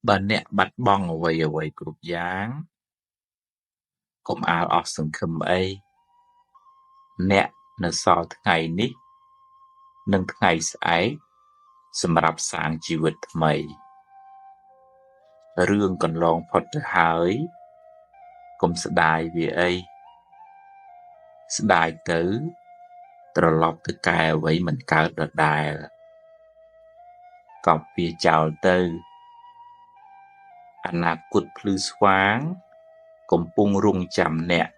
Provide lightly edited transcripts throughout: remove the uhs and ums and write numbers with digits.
បើអ្នកបាត់បង់អ្វីៗគ្រប់យ៉ាងកុំអាលអស់សង្ឃឹមអីអ្នកនៅសល់ថ្ងៃនេះនិងថ្ងៃស្អែកសម្រាប់សាងជីវិតថ្មីរឿងកន្លងផុតទៅហើយកុំស្ដាយវាអីស្ដាយទៅត្រឡប់ទៅកែអ្វីមិនកើតដដែលកប់វាចោលទៅអនាគតភ្លឺស្វាងកំពុងរង់ចាំអ្នក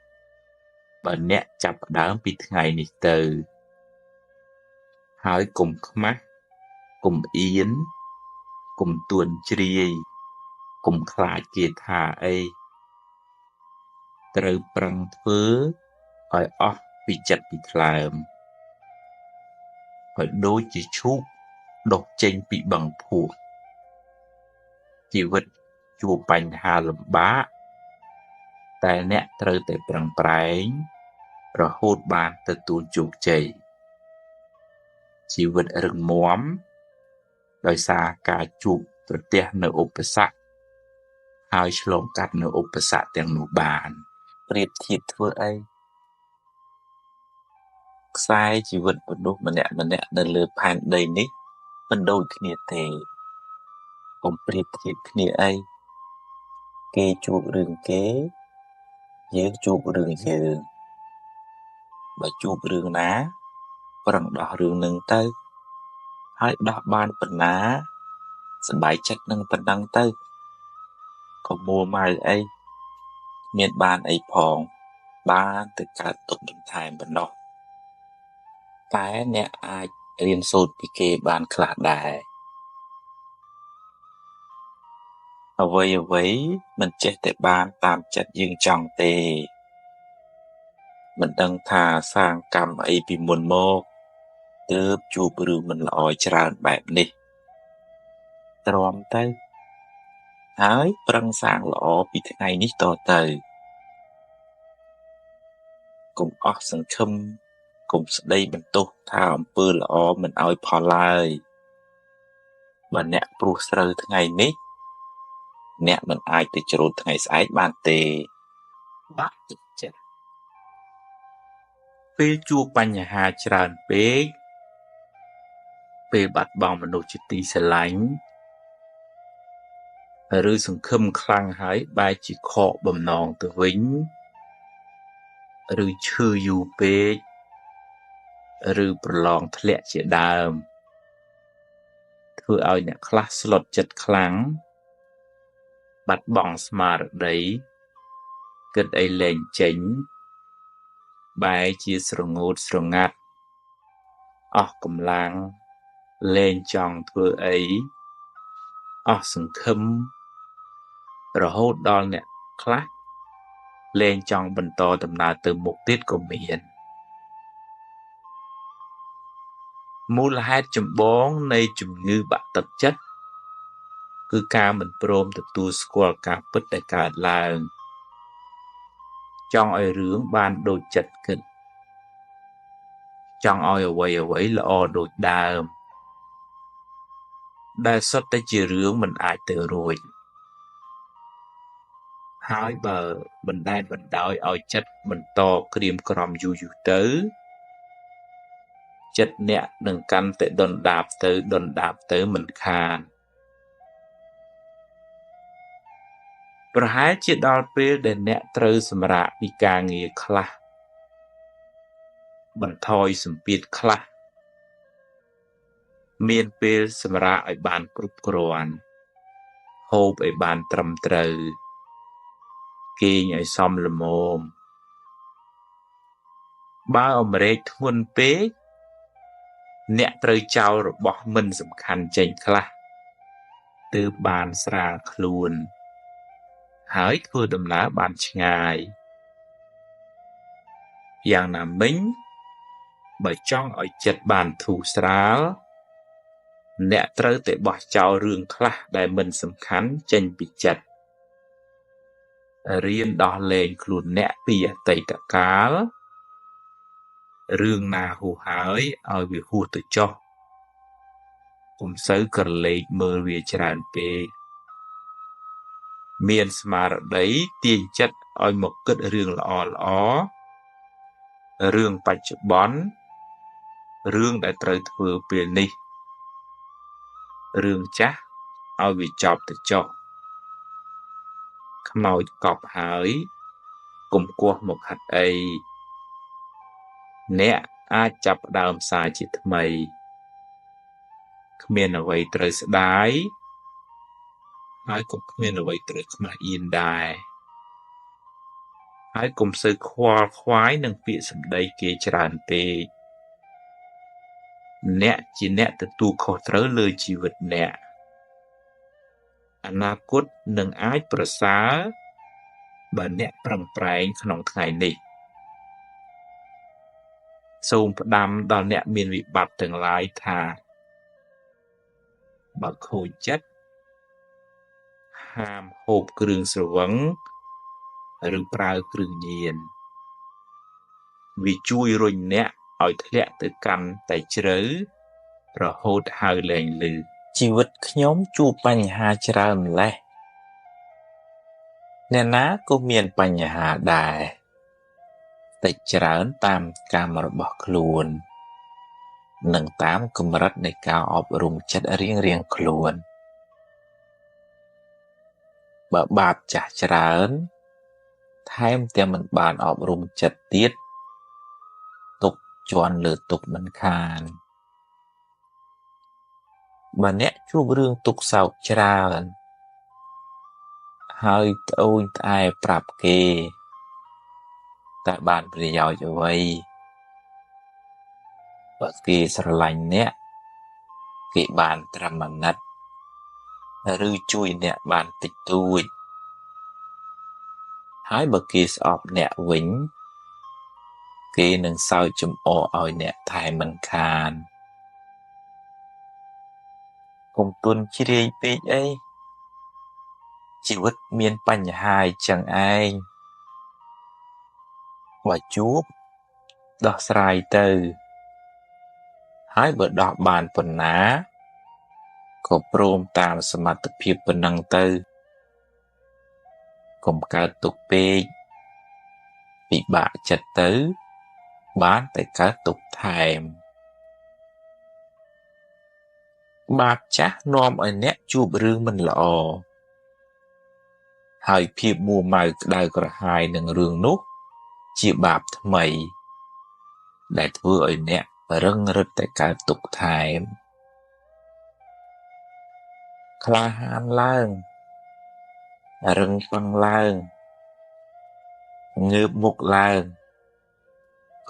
បើអ្នកចាប់ផ្ដើមពីថ្ងៃនេះទៅហើយកុំខ្មាស់កុំអៀនកុំទួនជ្រាយកុំខ្លាចគេថាអីត្រូវប្រឹងធ្វើឲ្យអស់ពីចិត្តពីថ្លើមឲ្យដូចជាឈូកដុះចេញពីបឹងភក់ជីវិតជួបបញ្ហាលំបាកតែអ្នកត្រូវតែប្រឹងប្រែងរហូតបានទទួលជោគជ័យជីវិតរឹងមាំដោយសារការជួបប្រទះនៅឧបសគ្គហើយឆ្លងកាត់នៅឧបសគ្គទាំងនោះបានប្រៀបធៀបធ្វើអីខ្សែជីវិតមនុស្សម្នាក់ៗនៅលើផែនដីនេះមិនដូចគ្នាទេកុំប្រៀបធៀបគ្នាអីគេជួបរឿងគេយើងជួបរឿងយើងបើជួបរឿងណាប្រឹងដោះរឿងនឹងទៅហើយដោះបានប៉ុណ្ណាសប្បាយចិត្តនឹងប៉ុណ្ណឹងទៅកុំមួម៉ៅអីមានបានអីផងបានទៅកើតទុកបន្ថែមប៉ុណ្ណោះតែអ្នកអាចរៀនសូត្រពីគេបានខ្លះដែរអ្វីមិនចេះតែបានតាមចិត្តយើងចង់ទេមិនដឹងថាសាងកម្មអីពីមុនមកទើបជួបរឿងមិនល្អច្រើនបែបនេះទ្រាំទៅហើយប្រឹងសាងល្អពីថ្ងៃនេះតទៅកុំអស់សង្ឃឹមកុំស្ដីបន្ទោសថាអំពើល្អមិនឲ្យផលឡើយបើអ្នកព្រោះស្រូវថ្ងៃនេះអ្នកមិនអាចទៅច្រូតថ្ងៃស្អែកបានទេបាក់ទឹកចិត្តពេលជួបបញ្ហាច្រើនពេកពេលបាត់បង់មនុស្សជាទីស្រឡាញ់ឬសង្ឃឹមខ្លាំងហើយបែរជាខកបំណងទៅវិញឬឈឺយូរពេកឬប្រឡងធ្លាក់ជាដើមធ្វើឲ្យអ្នកខ្លះស្លុតចិត្តខ្លាំងបាត់បង់ស្មារតីគិតអីលែងចេញបែរជាស្រងូតស្រងាត់អស់កម្លាំងលែងចង់ធ្វើអីអស់សង្ឃឹមរហូតដល់អ្នកខ្លះលែងចង់បន្តដំណើរទៅមុខទៀតក៏មានមូលហេតុចម្បងនៃជំងឺបាក់ទឹកចិត្តគឺការមិនព្រមទទួលស្គាល់ការពិតដែលកើតឡើងចង់ឲ្យរឿងបានដូចចិត្តគិតចង់ឲ្យអ្វីល្អដូចដើមដែលសុទ្ធតែជារឿងមិនអាចទៅរួចហើយបើបណ្តែតបណ្ដោយឲ្យចិត្តបន្តក្រៀមក្រំយូរទៅចិត្តអ្នកនឹងកាន់តែដុនដាបទៅមិនខានប្រហែលជាដល់ពេលដែលអ្នកត្រូវសម្រាកពីការងារខ្លះបន្ថយសម្ពាធខ្លះមានពេលសម្រាកឲ្យបានគ្រប់គ្រាន់ហូបឲ្យបានត្រឹមត្រូវគេងឲ្យសមល្មមបើអម្រែកធ្ងន់ពេកអ្នកត្រូវចោលរបស់មិនសំខាន់ចេញខ្លះទើបបានស្រាលខ្លួនហើយធ្វើដំណើរបានឆ្ងាយយ៉ាងណាមិញបើចង់ឲ្យចិត្តបានធូរស្រាលអ្នកត្រូវតែបោះចោលរឿងខ្លះដែលមិនសំខាន់ចេញពីចិត្តរៀនដោះលែងខ្លួនអ្នកពីអតីតកាលរឿងណាហួសហើយឲ្យវាហួសទៅចុះកុំសូវក្រឡេកមើលវាច្រើនពេក មានស្មារតីទាញចិត្តឲ្យមកគិតរឿងល្អរឿងបច្ចុប្បន្នរឿងដែលត្រូវធ្វើពេលនេះរឿងចាស់ឲ្យវាចប់ទៅចុះខ្មោចកប់ហើយកុំគោះមកហាត់អីអ្នកអាចចាប់ផ្ដើមសារជាថ្មីគ្មានអ្វីត្រូវស្ដាយហើយក៏គ្មានអ្វីត្រូវខ្មាស់អៀនដែរហើយកុំសូវខ្វល់ខ្វាយនឹងពាក្យសម្ដីគេច្រើនពេកអ្នកជាអ្នកទទួលខុសត្រូវលើជីវិតអ្នកអនាគតនឹងអាចប្រសើរបើអ្នកប្រឹងប្រែងក្នុងថ្ងៃនេះសូមផ្ដាំដល់អ្នកមានវិបត្តិទាំងឡាយថាបើខូចចិត្តហាមហូបគ្រឿងស្រវឹងឬប្រើគ្រឿងញៀនវាជួយរុញអ្នកឲ្យធ្លាក់ទៅកាន់តែជ្រៅរហូតហៅលែងឮជីវិតខ្ញុំជួបបញ្ហាច្រើនម្ល៉េះអ្នកណាក៏មានបញ្ហាដែរតិចច្រើនតាមកម្មរបស់ខ្លួននិងតាមកម្រិតនៃការអប់រំចិត្តរៀងៗខ្លួនបើបាបចាស់ច្រើនថែមទាំងមិនបានអប់រំចិត្តទៀតទុកជាន់លើទុកមិនខានបើអ្នកជួបរឿងទុក្ខសោកច្រើនហើយត្អូញត្អែប្រាប់គេតែបានប្រយោជន៍អ្វីបើគេស្រឡាញ់អ្នកគេបានត្រឹមអាណិតឬជួយអ្នកបានតិចតួចហើយបើគេស្អប់អ្នកវិញគេនឹងសើចចំអកឲ្យអ្នកថែមមិនខានកុំទន់ជ្រាយពេកអីជីវិតមានបញ្ហាអញ្ចឹងឯងបើជួបដោះស្រាយទៅហើយបើដោះបានប៉ុណ្ណាក៏ព្រមតាមសមត្ថភាពប៉ុណ្ណឹងទៅកុំកើតទុក្ខពេកពិបាកចិត្តទៅបានតែកើតទុក្ខថែមបាបចាស់នាំឲ្យអ្នកជួបរឿងមិនល្អហើយភាពមួម៉ៅក្តៅក្រហាយនឹងរឿងនោះជាបាបថ្មីដែលធ្វើឲ្យអ្នករឹងរឹតតែកើតទុក្ខថែមក្លាហានឡើងរឹងប៉ឹងឡើងងើបមុខឡើង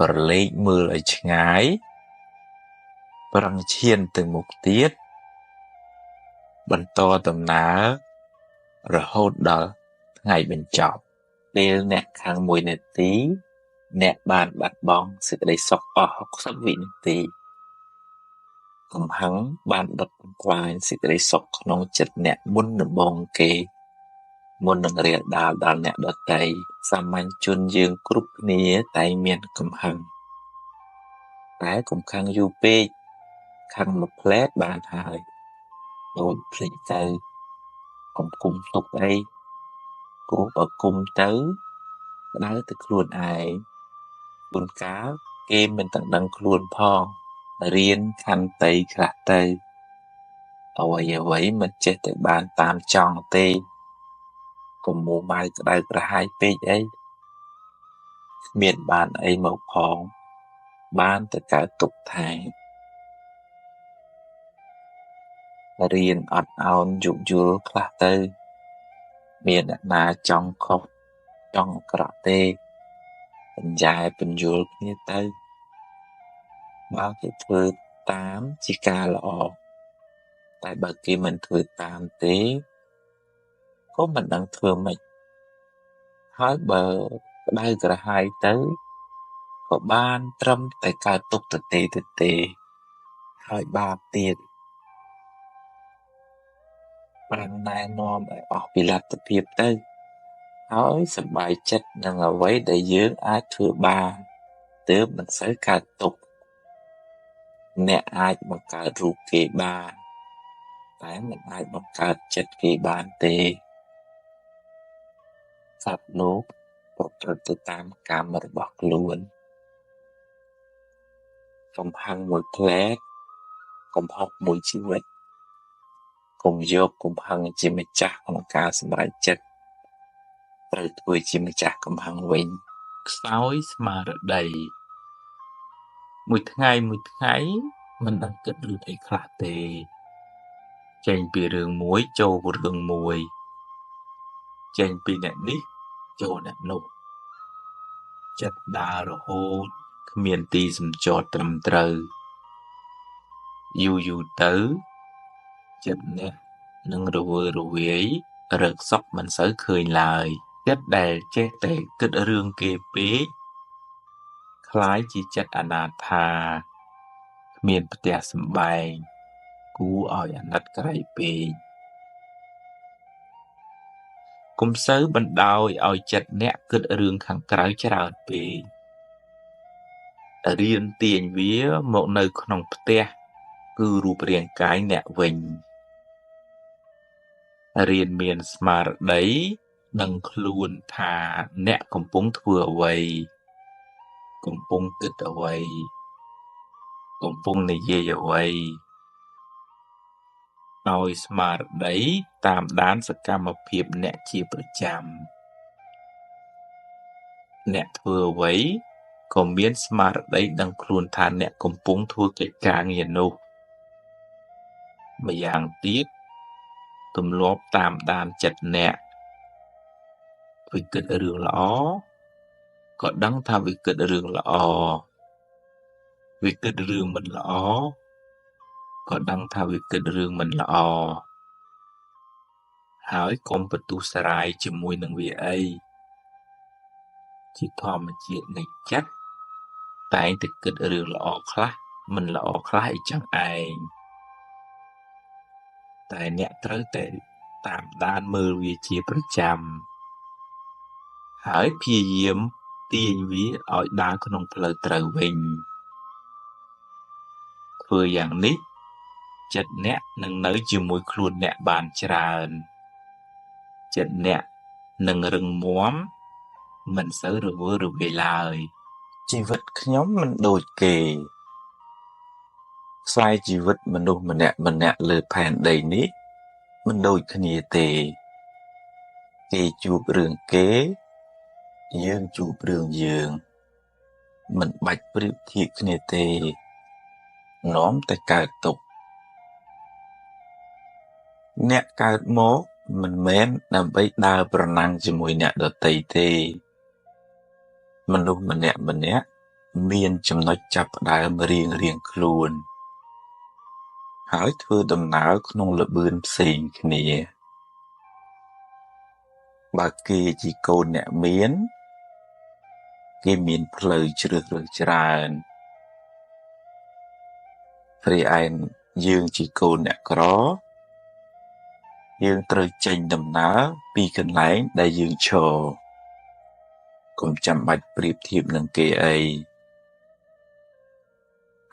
ក្រឡេកមើលឲ្យឆ្ងាយប្រឹងឈានទៅមុខទៀតបន្តដំណើររហូតដល់ថ្ងៃបញ្ចប់ពេលអ្នកខាង1នាទីអ្នកបានបាត់បង់សេចក្តីសុខអស់60វិនាទីកំហឹងបានដុតបំផ្លាញសេចក្តីសុខក្នុងចិត្តអ្នកមុនដំបូងគេមុននឹងរាលដាលដល់អ្នកដទៃសាមញ្ញជនយើងគ្រប់គ្នាតែមានកំហឹងតែកុំខឹងយូរពេកខឹងមួយផ្លែតបានហើយដូចភ្លេចទៅកុំគុំទុកអីព្រោះបើគុំទៅក្តៅទៅខ្លួនឯងបុណ្យកាលគេមិនទាំងដឹងខ្លួនផងរៀនខន្តីខ្លះទៅអ្វីមិនចេះតែបានតាមចង់ទេកុំមួម៉ៅក្តៅក្រហាយពេកអីគ្មានបានអីមកផងបានតែកើតទុក្ខថែមរៀនអត់ឱនយោគយល់ខ្លះទៅមានអ្នកណាចង់ខុសចង់អាក្រក់ទេបញ្ញែបញ្យល់គ្នាទៅបើគេធ្វើតាមជាការល្អតែបើគេមិនធ្វើតាមទេក៏មិនដឹងធ្វើម៉េចហើយបើក្តៅក្រហាយទៅក៏បានត្រឹមតែកើតទុក្ខទទេហើយបាបទៀតបានណែនាំឲ្យអស់ពីលទ្ធភាពទៅហើយសប្បាយចិត្តនឹងអ្វីដែលយើងអាចធ្វើបានទើបមិនសូវកើតទុក្ខអ្នកអាចបង្កើតរូបគេបានតែមិនអាចបង្កើតចិត្តគេបានទេ សត្វលោកប្រព្រឹត្តទៅតាមកម្មរបស់ខ្លួនកុំហឹងមួយផ្លែកកុំហុកមួយជីវិតកុំយកកំហឹងជាម្ចាស់ក្នុងការសម្រេចចិត្តត្រូវធ្វើជាម្ចាស់កំហឹងវិញខ្សោយស្មារតីមួយថ្ងៃមិនដឹងគិតរឿងអីខ្លះទេចេញពីរឿងមួយចូលរឿងមួយចេញពីអ្នកនេះចូលអ្នកនោះចិត្តដើររហូតគ្មានទីសម្ចតត្រឹមត្រូវយូរទៅចិត្តអ្នកនឹងរវើរវាយរកសុខមិនសូវឃើញឡើយចិត្តដែលចេះតែគិតរឿងគេពេកคล้ายជាចិត្តអនាថាគ្មានផ្ទះសម្បែងគួរឲ្យអាណិតក្រៃពេកកុំសូវបណ្ដោយឲ្យចិត្តអ្នកគិតរឿងខាងក្រៅច្រើនពេករៀនទាញវាមកនៅក្នុងផ្ទះគឺរូបរាងកាយអ្នកវិញរៀនមានស្មារតីដឹងខ្លួនថាអ្នកកំពុងធ្វើអ្វីកំពុងគិតអ្វីកំពុងនិយាយអ្វីឲ្យស្មារតីតាមដានសកម្មភាពអ្នកជាប្រចាំអ្នកធ្វើអ្វីក៏មានស្មារតីដឹងខ្លួនថាអ្នកកំពុងធ្វើកិច្ចការងារនោះម្យ៉ាងទៀតទម្លាប់តាមដានចិត្តអ្នកវាគិតរឿងល្អក៏ដឹងថាវាគិតរឿងល្អវាគិតរឿងមិនល្អក៏ដឹងថាវាគិតរឿងមិនល្អហើយកុំបន្ទុះសារាយជាមួយនឹងវាអីជាធម្មជាតិនៃចិត្តតែងតែគិតរឿងល្អខ្លះមិនល្អខ្លះអីចឹងឯងតែអ្នកត្រូវតែតាមដានមើលវាជាប្រចាំហើយព្យាយាមទាញវាឲ្យដើរក្នុងផ្លូវត្រូវវិញធ្វើយ៉ាងនេះចិត្តអ្នកនឹងនៅជាមួយខ្លួនអ្នកបានច្រើនចិត្តអ្នកនឹងរឹងមាំមិនសូវរវើរវាយឡើយជីវិតខ្ញុំមិនដូចគេខ្សែជីវិតមនុស្សម្នាក់លើផែនដីនេះមិនដូចគ្នាទេគេជួបរឿងគេយើងជួបរឿងយើងមិនបាច់ប្រៀបធៀបគ្នាទេនាំតែកើតទុក្ខអ្នកកើតមកមិនមែនដើម្បីដើរប្រណាំងជាមួយអ្នកដទៃទេមនុស្សម្នាក់មានចំណុចចាប់ផ្ដើមរៀងខ្លួនហើយធ្វើដំណើរក្នុងល្បឿនផ្សេងគ្នាបើគេជាកូនអ្នកមានគេមានផ្លូវជ្រើសរើសច្រើនព្រៃឯងយើងជាកូនអ្នកក្រយើងត្រូវចេញដំណើរពីកន្លែងដែលយើងឈរកុំចាំបាច់ប្រៀបធៀបនឹងគេអី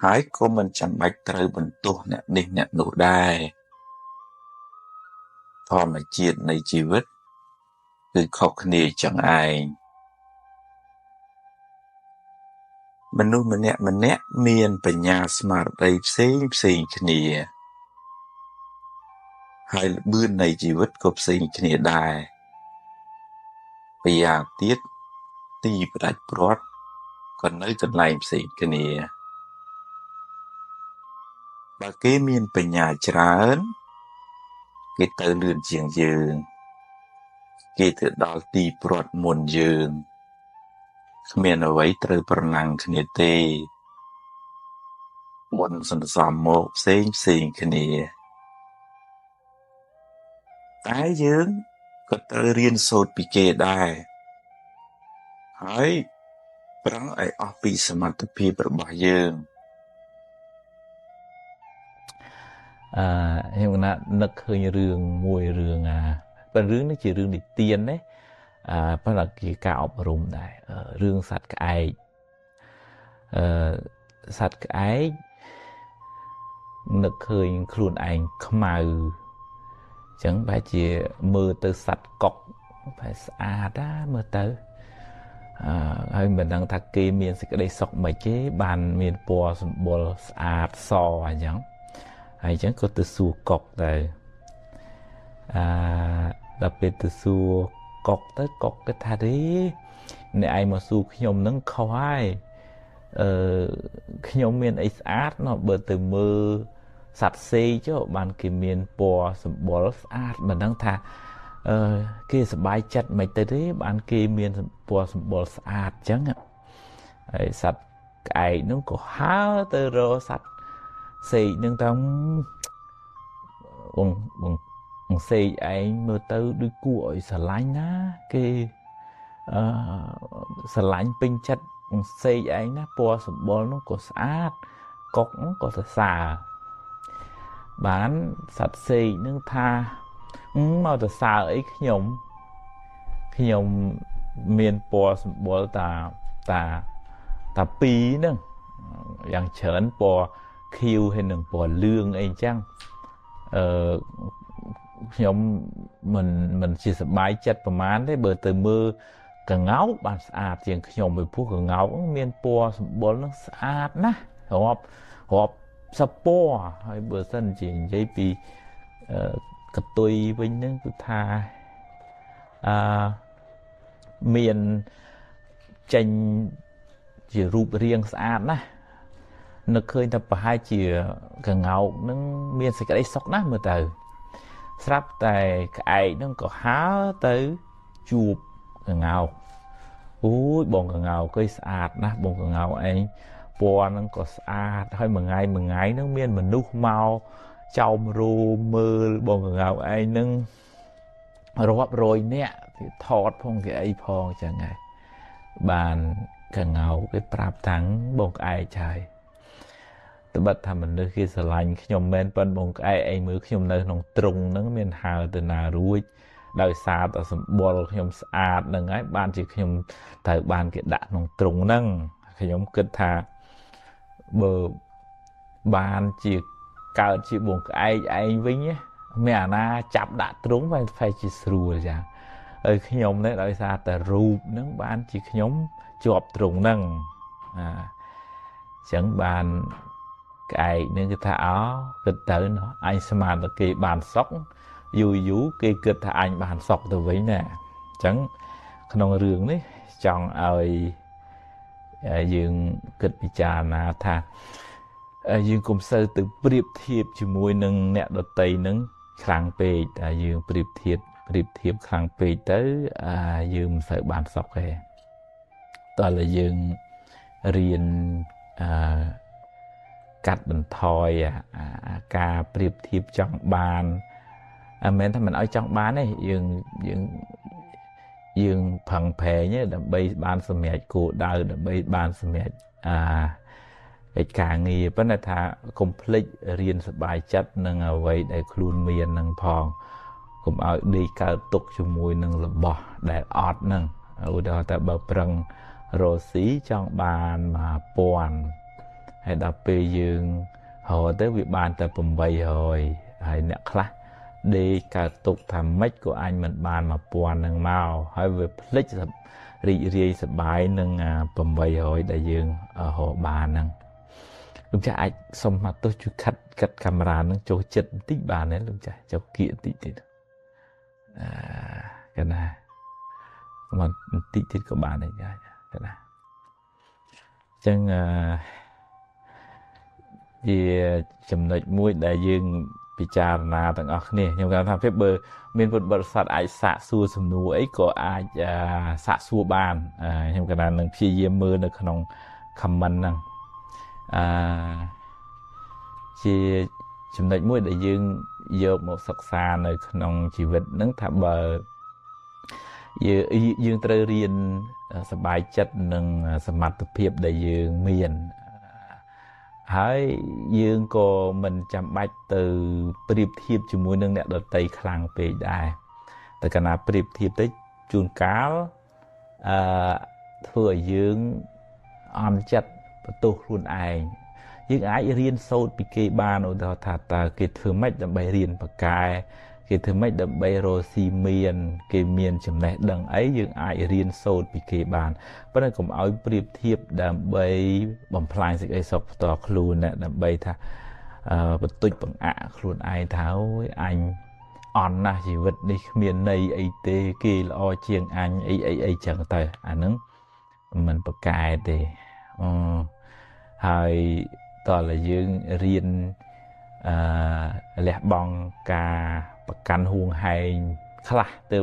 ហើយក៏មិនចាំបាច់ត្រូវបន្ទោសអ្នកនេះអ្នកនោះដែរធម្មជាតិនៃជីវិតគឺខុសគ្នាចឹងឯងមនុស្សម្នាក់មានបញ្ញាស្មារតីផ្សេងគ្នាហើយល្បឿននៃជីវិតក៏ផ្សេងគ្នាដែរម្យ៉ាងទៀតទីផ្ដាច់ព្រាត់ក៏នៅកន្លែងផ្សេងគ្នាបើគេមានបញ្ញាច្រើនគេទៅលឿនជាងយើងគេទៅដល់ទីព្រាត់មុនយើងគ្មានអ្វីត្រូវប្រណាំងគ្នាទេមុនសន្សំមកផ្សេងគ្នាតែយើងក៏ត្រូវរៀនសូត្រពីគេដែរហើយប្រឹងឲ្យអស់ពីសមត្ថភាពរបស់យើងខ្ញុំគណៈនឹកឃើញរឿងមួយរឿងប៉ុន្តែរឿងនេះជារឿងនិទានណាប៉ុន្តែជាការអប់រំដែររឿងសត្វក្អែកសត្វក្អែកនឹកឃើញខ្លួនឯងខ្មៅអញ្ចឹងបែរជាមើលទៅសត្វកុក phải xa đó mơ tới hơi mình đang thắc kỳ miền sẽ cái đây sọc mấy chế bàn miền bò bò xa so à chẳng hay chẳng có từ xua cọc đây đặc biệt từ xua cọc tới cọc cái thà đấy này ai mà xua khi nhom nâng khâu ai khi nhom miền ấy át nó bờ từ mưa sạch xe chứ bàn kì miền bò bò át mình đang thà kiaสบายจัดไม่แต่ได้บานkia miền bò bòสะอาดจังอ่ะไอ้สัตว์ไก่นึงก็หาเตอรอสัตว์สีนึงต้องบงสีไอ้เมื่อเตอด้วยกู้ไอ้สลายนะkiaสลายเป็นจัดบงสีไอ้นะบอสบอนึงก็สะอาดกอกนึงก็สะอาดบ้านสัตว์สีนึงทามาแต่สาวไอ้ขยมเมียนปอสบอลตาปีนึงอย่างเฉินปอคิวให้หนึ่งปอเรื่องไอ้จังขยมมันสิสบายจัดประมาณได้เบอร์เตอร์มือกระเงาบานสะอาดเสียงขยมไปพูดกระเงาเมียนปอสบอลนั้นสะอาดนะหอบสปอให้เบอร์สั้นจริงใจปีกระตุยไปนึงกุธาเมียนจังจีรูปเรียงสะอาดนะนึกเคยทำไปให้จีกระเงานึงเมียนใส่กระไดซอกนะเมื่อเตอสลับแต่ไอ้นึงก็หาเตอจูบกระเงาบงกระเงาก็สะอาดนะบงกระเงาไอ้ปอนึงก็สะอาดให้มึงไงนึงเมียนมันนุ่มเมาเจ้ารูมือบงเงาไอ้นึงรอบโรยเนี่ยทอดพงกับไอ้พองจังไงบานกเงาไปปราบทั้งบงไอ้ชายแต่บัดทำมันนึกคือสลายขยมเมนเป็นบงไอ้มือขยมเนยนองตรงนั่งเมียนหาวแต่นารู้โดยซาแต่สมบูรณ์ขยมสะอาดนั่งไอ้บ้านจีขยมแต่บ้านเกดะนองตรงนั่งขยมเกิดทาเบอร์บ้านจีเกิดจีบุงไอ้วิ่งเนี่ยแม่น่าจับดัดตรงไปจีสรูเลยจ้ะขยมเนี่ยโดยซาแต่รูปนั่งบ้านจีขยมจบตรงนั่งchẳng bàn cái nên cái thảo kịch tử nó anh xem mà cái bàn sóc dù cái kịch thà anh bàn sóc từ với nè chẳng không rường đấy chọn ơi dương kịch bị trà na thà dương cùng sơ từ priệp thiệp chỉ mùi nâng nẹt đợt tây nâng khang pê dương priệp thiệp khang pê tới dương sợ bàn sóc hè toàn là dương riêng cắt bình thoi cà priệp thiệp trong bàn menถ้ามันเอาtrong bàn này dương phẳng phè nhé đầm bay bàn sầm mẹ cổ đào đầm bay bàn sầm mẹ cái cả nghề vấn đề thà complete riêngสบายจัดนึงเอาไว้ได้ครูนเมียนนึงพองผมเอาดีการตกจมูกนึงระบอบได้ออดนึงเอาเดี๋ยวแต่เบอร์ปรังโรสีtrong bàn mà pòn hay đập về dương hồi tới việc bàn tập bầm bầy hồi hay nè khá đi cả tục thầm mấy của anh mình bàn mà pòn nâng màu hay về plek rì sập bài nâng bầm bầy hồi đại dương ở hồ bàn nâng lúc cha anh xong mà tôi chú cắt camera nâng cho chật tích bàn đấy lúc cha cho kiện tích cái này mà tích của bàn này cái này chẳng vì chấm nợ mũi đại dương bị trà na tầng óc nè nhưng mà tham phép bờ miền vực bờ sạt ai xạ xua sầm nụ ấy có ai xạ xua bàn nhưng cái này nâng phi diêm mưa nâng khung comment nâng chỉ chấm nợ mũi đại dương vô một sắc xa nơi khung chỉ vật nâng thảm bờ dương tơ riêngสบายจัดหนึ่งสมรรถภาพได้ยืงเมียนให้ยืงก็มันจำบัดtừ เปรียบเทียบជាមួយនឹងអ្នកដតីខ្លាំងពេកដែរតែកាលណាប្រៀបធៀបទៅជួនកាលធ្វើឲ្យយើងអន់ចិត្តបន្ទោសខ្លួនឯងយើងអាចរៀនសូត្រពីគេបានឧទាហរណ៍ថាតើគេធ្វើម៉េចដើម្បីរៀនបកកែ គេធ្វើម៉េចដើម្បីរស់ស៊ីមានគេមានចំណេះដឹងអីយើងអាចរៀនសូត្រពីគេបានប៉ុន្តែកុំឲ្យប្រៀបធៀបដើម្បីបំផ្លាញសេចក្តីសុខផ្ទាល់ខ្លួនណាដើម្បីថាបន្តិចបង្អាក់ខ្លួនឯងថាអូយអញអន់ណាស់ជីវិតនេះគ្មានន័យអីទេគេល្អជាងអញអីចឹងទៅអាហ្នឹងមិនប្រកែកទេហើយតើយើងរៀនលះបង់ការប្រកាន់ហួងហែងខ្លះទៅ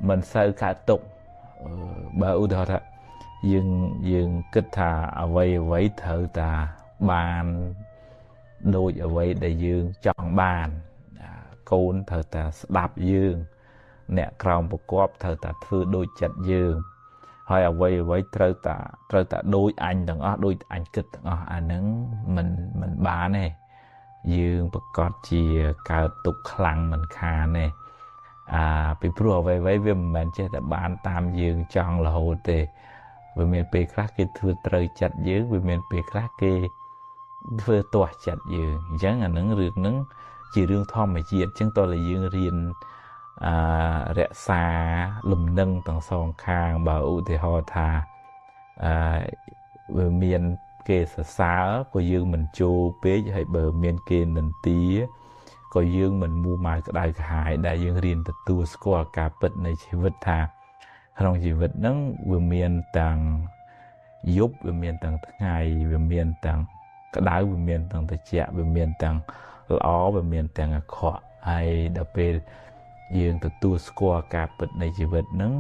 មិនសូវកើតទុកបើឧទាហរណ៍ថាយើងគិតថាអ្វីត្រូវតាបានដូចអ្វីដែលយើងចង់បានកូនត្រូវតាស្ដាប់យើងអ្នកក្រោមប្រកបត្រូវតាធ្វើដូចចិត្តយើងហើយអ្វីត្រូវតាដូចអញទាំងអស់ដូចអញគិតទាំងអស់អាហ្នឹងមិនបានទេយើងប្រកាសជាកើតទុកខ្លាំងមិនខានទេពីព្រោះអ្វីវាមិនមែនចេះតែបានតាមយើងចង់រហូតទេវាមានពេលខ្លះគេធ្វើត្រូវចិត្តយើងវាមានពេលខ្លះគេធ្វើទាស់ចិត្តយើងអញ្ចឹងអាហ្នឹងរឿងហ្នឹងជារឿងធម្មជាតិអញ្ចឹងតើយើងរៀនរក្សាលំនឹងទាំងសងខាងបើឧទាហរណ៍ថាវាមានគេសរសើរក៏យើងមិនចូលពេកហើយបើមានគេនិន្ទាក៏យើងមិនមួម៉ៅក្តៅក្រហាយដែលយើងរៀនទទួលស្គាល់ការពិតនៃជីវិតថាក្នុងជីវិតហ្នឹងវាមានទាំងយប់វាមានទាំងថ្ងៃវាមានទាំងក្តៅវាមានទាំងត្រជាក់វាមានទាំងល្អវាមានទាំងអាក្រក់ហើយដល់ពេលយើងទទួលស្គាល់ការពិតនៃជីវិតហ្នឹង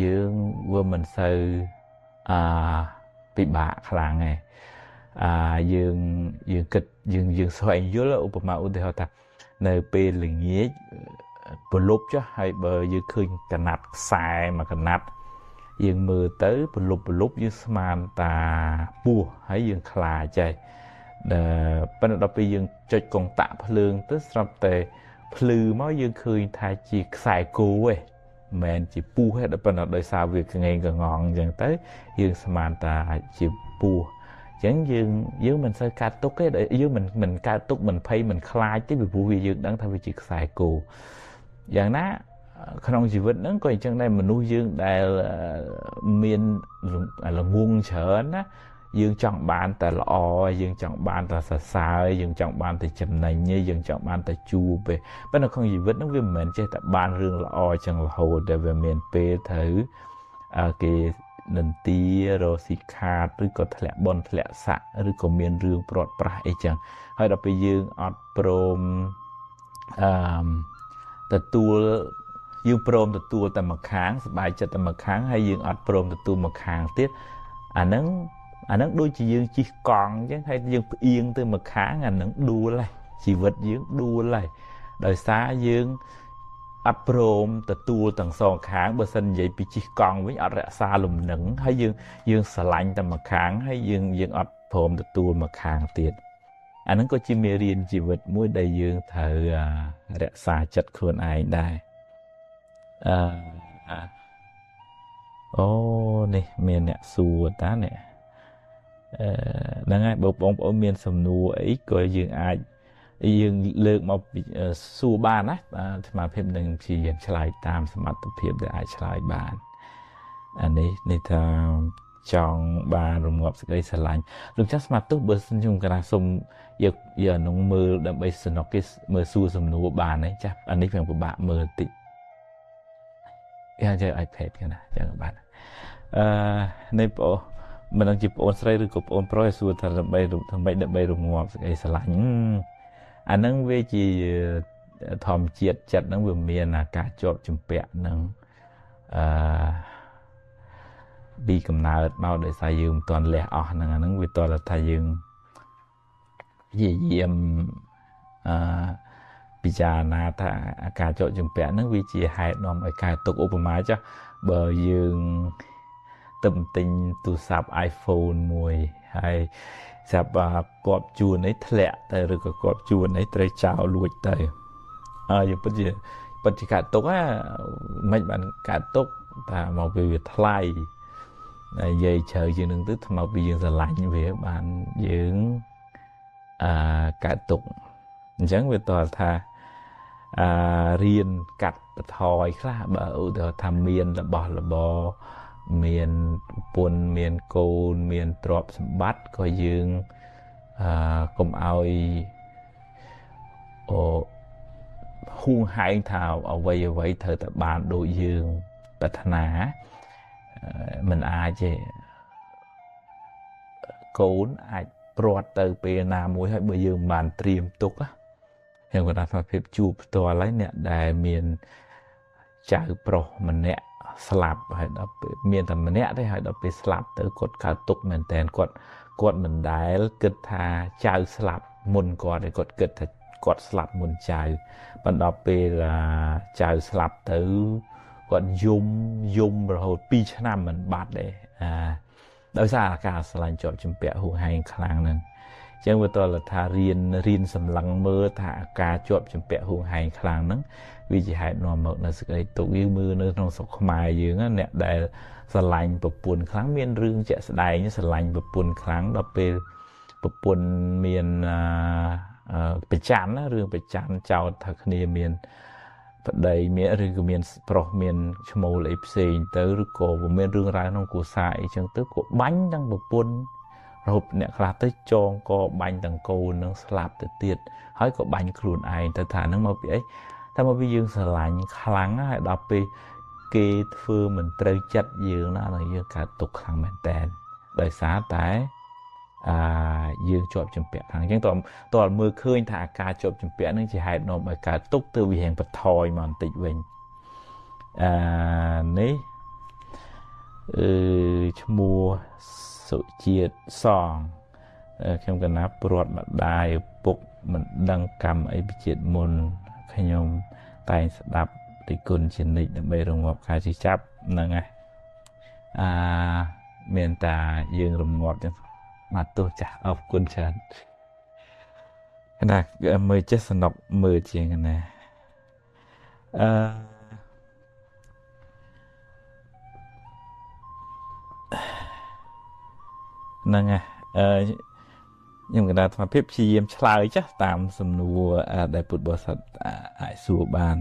យើងវាមិនសូវពិបាកខ្លាំងទេយើងគិតយើងស្វែងយល់ឧបមាឧទាហរណ៍ថានៅពេលល្ងាចប្រលប់ចុះហើយបើយើងឃើញកណាត់ខ្សែមួយកណាត់យើងមើលទៅប្រលប់យើងស្មានតាពស់ហើយយើងខ្លាចហើយប៉ុន្តែដល់ពេលយើងចុចកុងតាក់ភ្លើងទៅស្រាប់តែភ្លឺមកយើងឃើញថាជាខ្សែគោឯងមិនមែនជាពស់ទេប៉ុន្តែដោយសារវាក្ងេងកងងអញ្ចឹងទៅយើងស្មានថាជាពស់អញ្ចឹងយើងមិនសូវកើតទុកទេយើងមិនកើតទុកមិនភ័យមិនខ្លាចទេពីព្រោះវាយើងដឹងថាវាជាខ្សែគោយ៉ាងណាក្នុងជីវិតហ្នឹងក៏អញ្ចឹងដែរមនុស្សយើងដែលមានល្ងងច្រើនណាយើងចង់បានតែល្អយើងចង់បានតែសរសើរយើងចង់បានតែចំណេញយើងចង់បានតែជួបទេប៉ុន្តែក្នុងជីវិតហ្នឹងវាមិនមែនចេះតែបានរឿងល្អចឹងរហូតតែវាមានពេលត្រូវគេនិន្ទារកស៊ីខាតឬក៏ធ្លាក់បនធ្លាក់ស័កឬក៏មានរឿងព្រាត់ប្រាសអីចឹងហើយដល់ពេលយើងអត់ព្រមទទួលយើងព្រមទទួលតែម្ខាងសប្បាយចិត្តតែម្ខាងហើយយើងអត់ព្រមទទួលម្ខាងទៀតអាហ្នឹងដូចជាយើងជិះកង់អញ្ចឹងហើយយើងផ្អៀងទៅម្ខាងអាហ្នឹងដួលហើយជីវិតយើងដួលហើយដោយសារយើងអត់ព្រមទទួលទាំងសងខាងបើសិននិយាយពីជិះកង់វិញអត់រក្សាលំនឹងហើយយើងស្រឡាញ់តែម្ខាងហើយយើងអត់ព្រមទទួលម្ខាងទៀតអាហ្នឹងក៏ជាមេរៀនជីវិតមួយដែលយើងត្រូវរក្សាចិត្តខ្លួនឯងដែរអូនេះមានអ្នកសួរតានេះហ្នឹងហើយបើបងប្អូនមានសំណួរអីក៏យើងអាចយើងលើកមកសួរបានណាស្មារតីនឹងព្យាយាមឆ្លើយតាមសមត្ថភាពដែលអាចឆ្លើយបានអានេះថាចង់បានរងាប់សេចក្តីស្រឡាញ់លោកចាស់ស្មារតីបើសិនខ្ញុំកណាសុំយកអានោះមើលដើម្បីសនុកគេមើលសួរសំណួរបានទេចាស់អានេះវាពិបាកមើលតិចយក iPad គេណាចឹងបាននេះបងមិនដឹងជាបងអូនស្រីឬក៏បងអូនប្រុសសួរថាដើម្បីរងាប់សេចក្តីស្រឡាញ់អាហ្នឹងវាជាធម្មជាតិចិត្តហ្នឹងវាមានការជាប់ជំពាក់នឹងពីកំណើតមកដោយសារយើងមិនទាន់លះអស់ហ្នឹងអាហ្នឹងវាតើថាយើងព្យាយាមពិចារណាថាការជាប់ជំពាក់ហ្នឹងវាជាហេតុនាំឲ្យកើតទុក្ខឧបមាចាស់បើយើងទៅទិញទូរស័ព្ទ iPhone មួយហើយចាប់គប់ជួននេះធ្លាក់ទៅឬក៏គប់ជួននេះត្រូវចោលលួចទៅយើងពិតជាកើតទុកមិនបានកើតទុកតែមកពីវាថ្លៃនិយាយជ្រៅជាងនឹងទៅថ្មពីយើងស្រឡាញ់វាបានយើងកើតទុកអញ្ចឹងវាតើថា រៀនកាត់បន្ថយខ្លះបើឧទាហរណ៍ថាមានរបស់របរមានប្រពន្ធមានកូនមានទ្រព្យសម្បត្តិក៏យើងកុំឲ្យហួងហែងថាអ្វីត្រូវតែបានដូចយើងប្រាថ្នាមិនអាចទេកូនអាចព្រាត់ទៅពេលណាមួយហើយបើយើងមិនបានត្រៀមទុកខ្ញុំក៏ថាភាពជួបផ្ទាល់ហើយអ្នកដែលមានចៅប្រុសម្នាក់ស្លាប់ហើយដល់ពេលមានតែម្នាក់ទេហើយដល់ពេលស្លាប់ទៅគាត់កើតទុកមែនតើគាត់មិនដែលគិតថាចៅស្លាប់មុនគាត់ទេគាត់គិតថាគាត់ស្លាប់មុនចៅបន្ទាប់ពេលចៅស្លាប់ទៅគាត់យំរហូត2ឆ្នាំមិនបាត់ទេដោយសារការស្រឡាញ់ជាប់ជំពាក់ហួងហែងខ្លាំងហ្នឹងអញ្ចឹងវាតលថារៀនសម្លឹងមើលថាការជាប់ជំពាក់ហួងហែងខ្លាំងហ្នឹងវាជាហេតុនាំមកនៅសេចក្តីទុក្ខយើងមើលនៅក្នុងស្រុកខ្មែរយើងអ្នកដែលស្រឡាញ់ប្រពន្ធខ្លាំងមានរឿងជាក់ស្ដែងស្រឡាញ់ប្រពន្ធខ្លាំងដល់ពេលប្រពន្ធមានប្រច័ណ្ឌណារឿងប្រច័ណ្ឌចោទថាគ្នាមានប្តីមានឬក៏មានប្រុសមានឈ្មោលអីផ្សេងទៅឬក៏មានរឿងរ៉ាវក្នុងគ្រួសារអីចឹងទៅក៏បាញ់ទាំងប្រពន្ធរហូតអ្នកខ្លះទៅចងកបាញ់ទាំងកូននឹងស្លាប់ទៅទៀតហើយក៏បាញ់ខ្លួនឯងទៅថាហ្នឹងមកពីអីថាមកពីយើងស្រឡាញ់ខ្លាំងហើយដល់ពេលគេធ្វើមិនត្រូវចិត្តយើងណាដល់យើងកើតទុក្ខខ្លាំងមែនតើដោយសារតែយើងជាប់ជំពាក់ខាងអញ្ចឹងតើមើលឃើញថាការជាប់ជំពាក់ហ្នឹងជាហេតុនាំឲ្យកើតទុក្ខទៅវារៀងបន្ថយមកបន្តិចវិញនេះឈ្មោះសុជាតិសងខ្ញុំកណាព្រាត់ម្ដាយឪពុកមិនដឹងកម្មអីពីជាតិមុនខ្ញុំតែងស្ដាប់ទីគុណជានិច្ចដើម្បីរងាប់ការជិះចាប់ហ្នឹងហើយមានតែយើងរងាប់ចឹងមកទោះចាស់អរគុណច្រើនណាមើលចេះសំណុកមើលជាងណាហ្នឹងហើយខ្ញុំកណ្ដាលអាភិបព្យាយាមឆ្លើយចាស់តាមសំណួរដែលពុទ្ធបរិស័ទអាចសួរបាន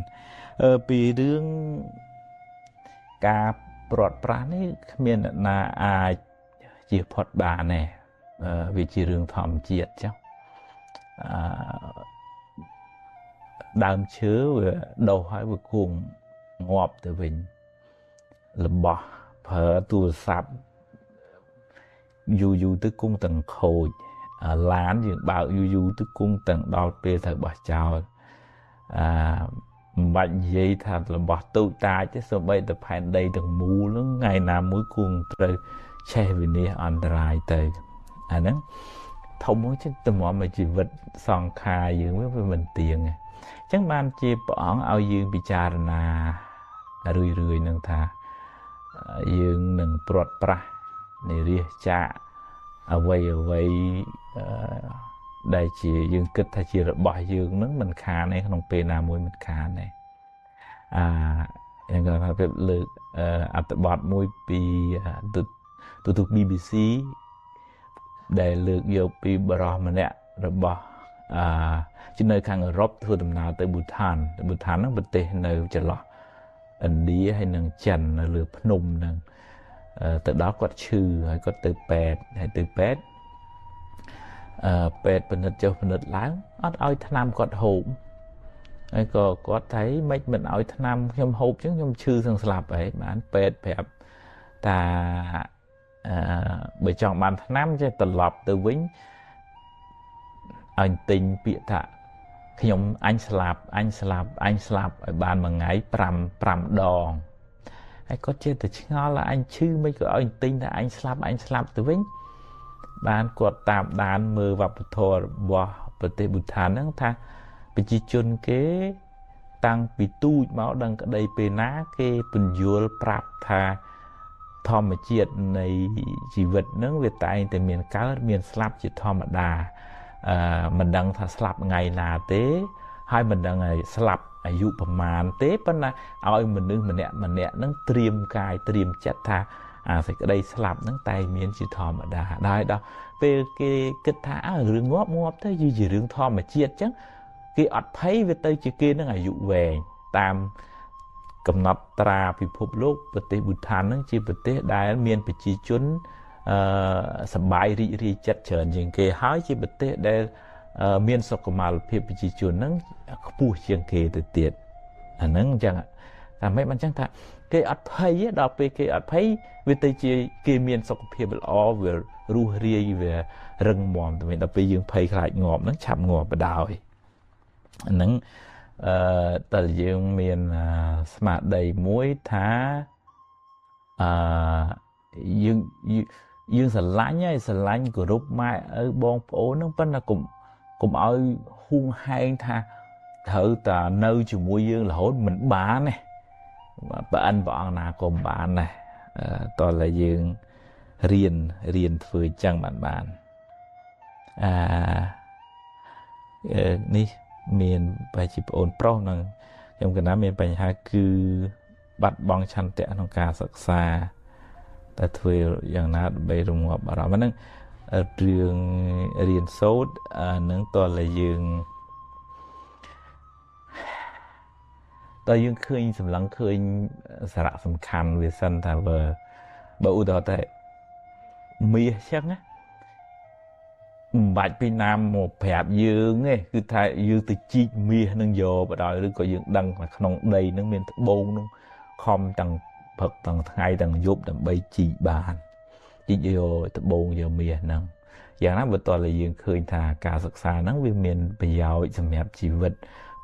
ពីរឿងការព្រាត់ប្រាសនេះគ្មានអ្នកណាអាចជៀសផុតបានទេវាជារឿងធម្មជាតិចឹងដើមឈើវាដុះហើយវាគង់ងាប់ទៅវិញរបស់ប្រើទូរស័ព្ទយូរទៅគង់ទាំងខូចឡានយើងបើកយូរទៅគង់ទាំងដល់ពេលត្រូវបោះចោលមិនបាច់និយាយថារបស់តូចតាចទេសូម្បីតែផែនដីទាំងមូលហ្នឹងថ្ងៃណាមួយគង់ត្រូវឆេះវិនិច្ឆ័យអន្តរាយទៅអាហ្នឹងធំមកចិត្តតម្រាំឲ្យជីវិតសង្ខារយើងវាមិនទៀងអញ្ចឹងបានជាព្រះអង្គឲ្យយើងពិចារណារឿយនឹងថាយើងនឹងព្រាត់ប្រាសនៃរាសចាកអ្វីដែលជាយើងគិតថាជារបស់យើងនឹងមិនខានទេក្នុងពេលណាមួយមិនខានទេយ៉ាងគាត់ថាលើកអត្ថបទមួយពីទូ BBC ដែលលើកយកពីបរិះម្នាក់របស់ជានៅខាងអឺរ៉ុបធ្វើដំណើរទៅប៊ូថានហ្នឹងប្រទេសនៅចន្លោះឥណ្ឌាហើយនិងចិននៅលើភ្នំហ្នឹងទៅដល់គាត់ឈឺហើយគាត់ទៅពេទ្យហើយទៅពេទ្យពេទ្យពិនិត្យចុះពិនិត្យឡើងអត់ឲ្យថ្នាំគាត់ហូបហើយក៏គាត់ថាមិនឲ្យថ្នាំខ្ញុំហូបចឹងខ្ញុំឈឺសឹងស្លាប់ហីបានពេទ្យប្រាប់ថាបើចង់បានថ្នាំចេះត្រឡប់ទៅវិញឲ្យទិញពាក្យថាខ្ញុំអញស្លាប់ឲ្យបានមួយថ្ងៃ5ដងហើយគាត់ចេះតែឆ្ងល់ថាអញឈឺមិនក៏ឲ្យទិញថាអញស្លាប់ទៅវិញបានគាត់តាមដានមើលវប្បធម៌របស់ប្រទេសប៊ូថានហ្នឹងថាប្រជាជនគេតាំងពីទូចមកដឹងក្តីពេលណាគេពន្យល់ប្រាប់ថាធម្មជាតិនៃជីវិតហ្នឹងវាតែងតែមានកើតមានស្លាប់ជាធម្មតាមិនដឹងថាស្លាប់ថ្ងៃណាទេហើយមិនដឹងឲ្យស្លាប់អាយុប្រមាណទេប៉ុន្តែឲ្យមនុស្សម្នាក់ហ្នឹងត្រៀមកាយត្រៀមចិត្តថាសេចក្តីស្លាប់ហ្នឹងតែមានជាធម្មតាដល់ពេលគេគិតថារឿងងាប់ទៅជារឿងធម្មជាតិអញ្ចឹង គេអត់ភ័យវាទៅជាគេនឹងអាយុវែងតាមកំណត់ត្រាពិភពលោកប្រទេសប៊ូថាននឹងជាប្រទេសដែលមានប្រជាជនសប្បាយរីករាយចិត្តច្រើនជាងគេហើយជាប្រទេសដែលមានសុខុមាលភាពប្រជាជននឹងខ្ពស់ជាងគេទៅទៀតអាហ្នឹងអញ្ចឹងតែមិនបានអញ្ចឹងថាគេអត់ភ័យដល់ពេលគេអត់ភ័យវាទៅជាគេមានសុខភាពល្អវារស់រាយវារឹងមាំតែដល់ពេលយើងភ័យខ្លាចងាប់ហ្នឹងឆាប់ងាប់បដ ாய் អាហ្នឹងតើយើងមានស្មារតីមួយថាយើងស្រឡាញ់ហើយស្រឡាញ់គោរពម៉ែឪបងប្អូនហ្នឹងប៉ុន្តែកុំឲ្យហួងហែងថាត្រូវតែនៅជាមួយយើងរហូតមិនបានទេប្រអិនព្រះអង្គណាក៏មិនបានដែរតើតែយើងរៀនធ្វើអញ្ចឹងបាននេះមានបែរជាប្អូនប្រុសនឹងខ្ញុំកណ្ដាលមានបញ្ហាគឺបាត់បង់ឆន្ទៈក្នុងការសិក្សាតែធ្វើយ៉ាងណាដើម្បីរងាប់អារម្មណ៍ហ្នឹងរឿងរៀនសូត្រនឹងតើយើងឃើញសម្លឹងឃើញសារៈសំខាន់វាសិនថាបើឧទាហរណ៍តែមាសចឹងណាមិនបាច់ពីណាមកប្រាប់យើងទេគឺថាយើងទៅជីកមាសនឹងយកបដ ாய் ឬក៏យើងដឹងថាក្នុងដីនឹងមានត្បូងនឹងខំទាំងព្រឹកទាំងថ្ងៃទាំងយប់ដើម្បីជីកបានជីកយកត្បូងយកមាសហ្នឹងយ៉ាងណាបើតើយើងឃើញថាការសិក្សាហ្នឹងវាមានប្រយោជន៍សម្រាប់ជីវិត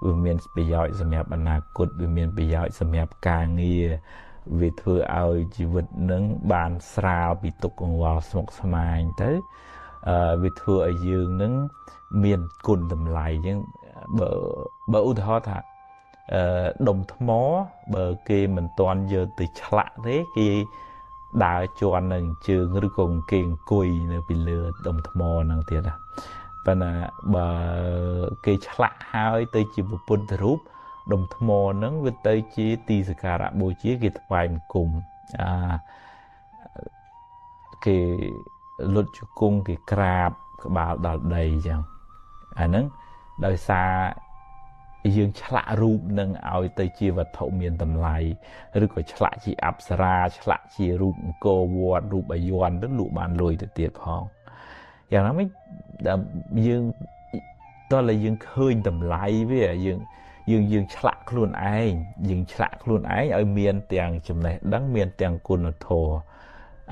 វាមានប្រយោជន៍សម្រាប់អនាគតវាមានប្រយោជន៍សម្រាប់ការងារវាធ្វើឲ្យជីវិតនឹងបានស្រាលពីទុក្ខកង្វល់ស្មុគស្មាញទៅវាធ្វើឲ្យយើងនឹងមានគុណតម្លៃអញ្ចឹងបើឧទាហរណ៍ថាដុំថ្មបើគេមិនទាន់យកទៅឆ្លាក់ទេគេដើរជន់នៅជើងឬក៏គេអង្គុយនៅពីលើដុំថ្មហ្នឹងទៀតណាប៉ុន្តែបើគេឆ្លាក់ហើយទៅជាពុទ្ធរូបដុំថ្មហ្នឹងវាទៅជាទីសក្ការៈបូជាគេថ្វាយបង្គំគេលុតជង្គង់គេក្រាបក្បាលដល់ដីអញ្ចឹងអាហ្នឹងដោយសារយើងឆ្លាក់រូបនឹងឲ្យទៅជាវត្ថុមានតម្លៃឬក៏ឆ្លាក់ជាអប្សរាឆ្លាក់ជារូបអង្គរវត្តរូបអាយ័នទៅលក់បានលុយទៅទៀតផងយ៉ាងណាមិនយើងតើយើងឃើញតម្លៃវាយើងឆ្លាក់ខ្លួនឯងយើងឆ្លាក់ខ្លួនឯងឲ្យមានទាំងចំណេះដឹងមានទាំងគុណធម៌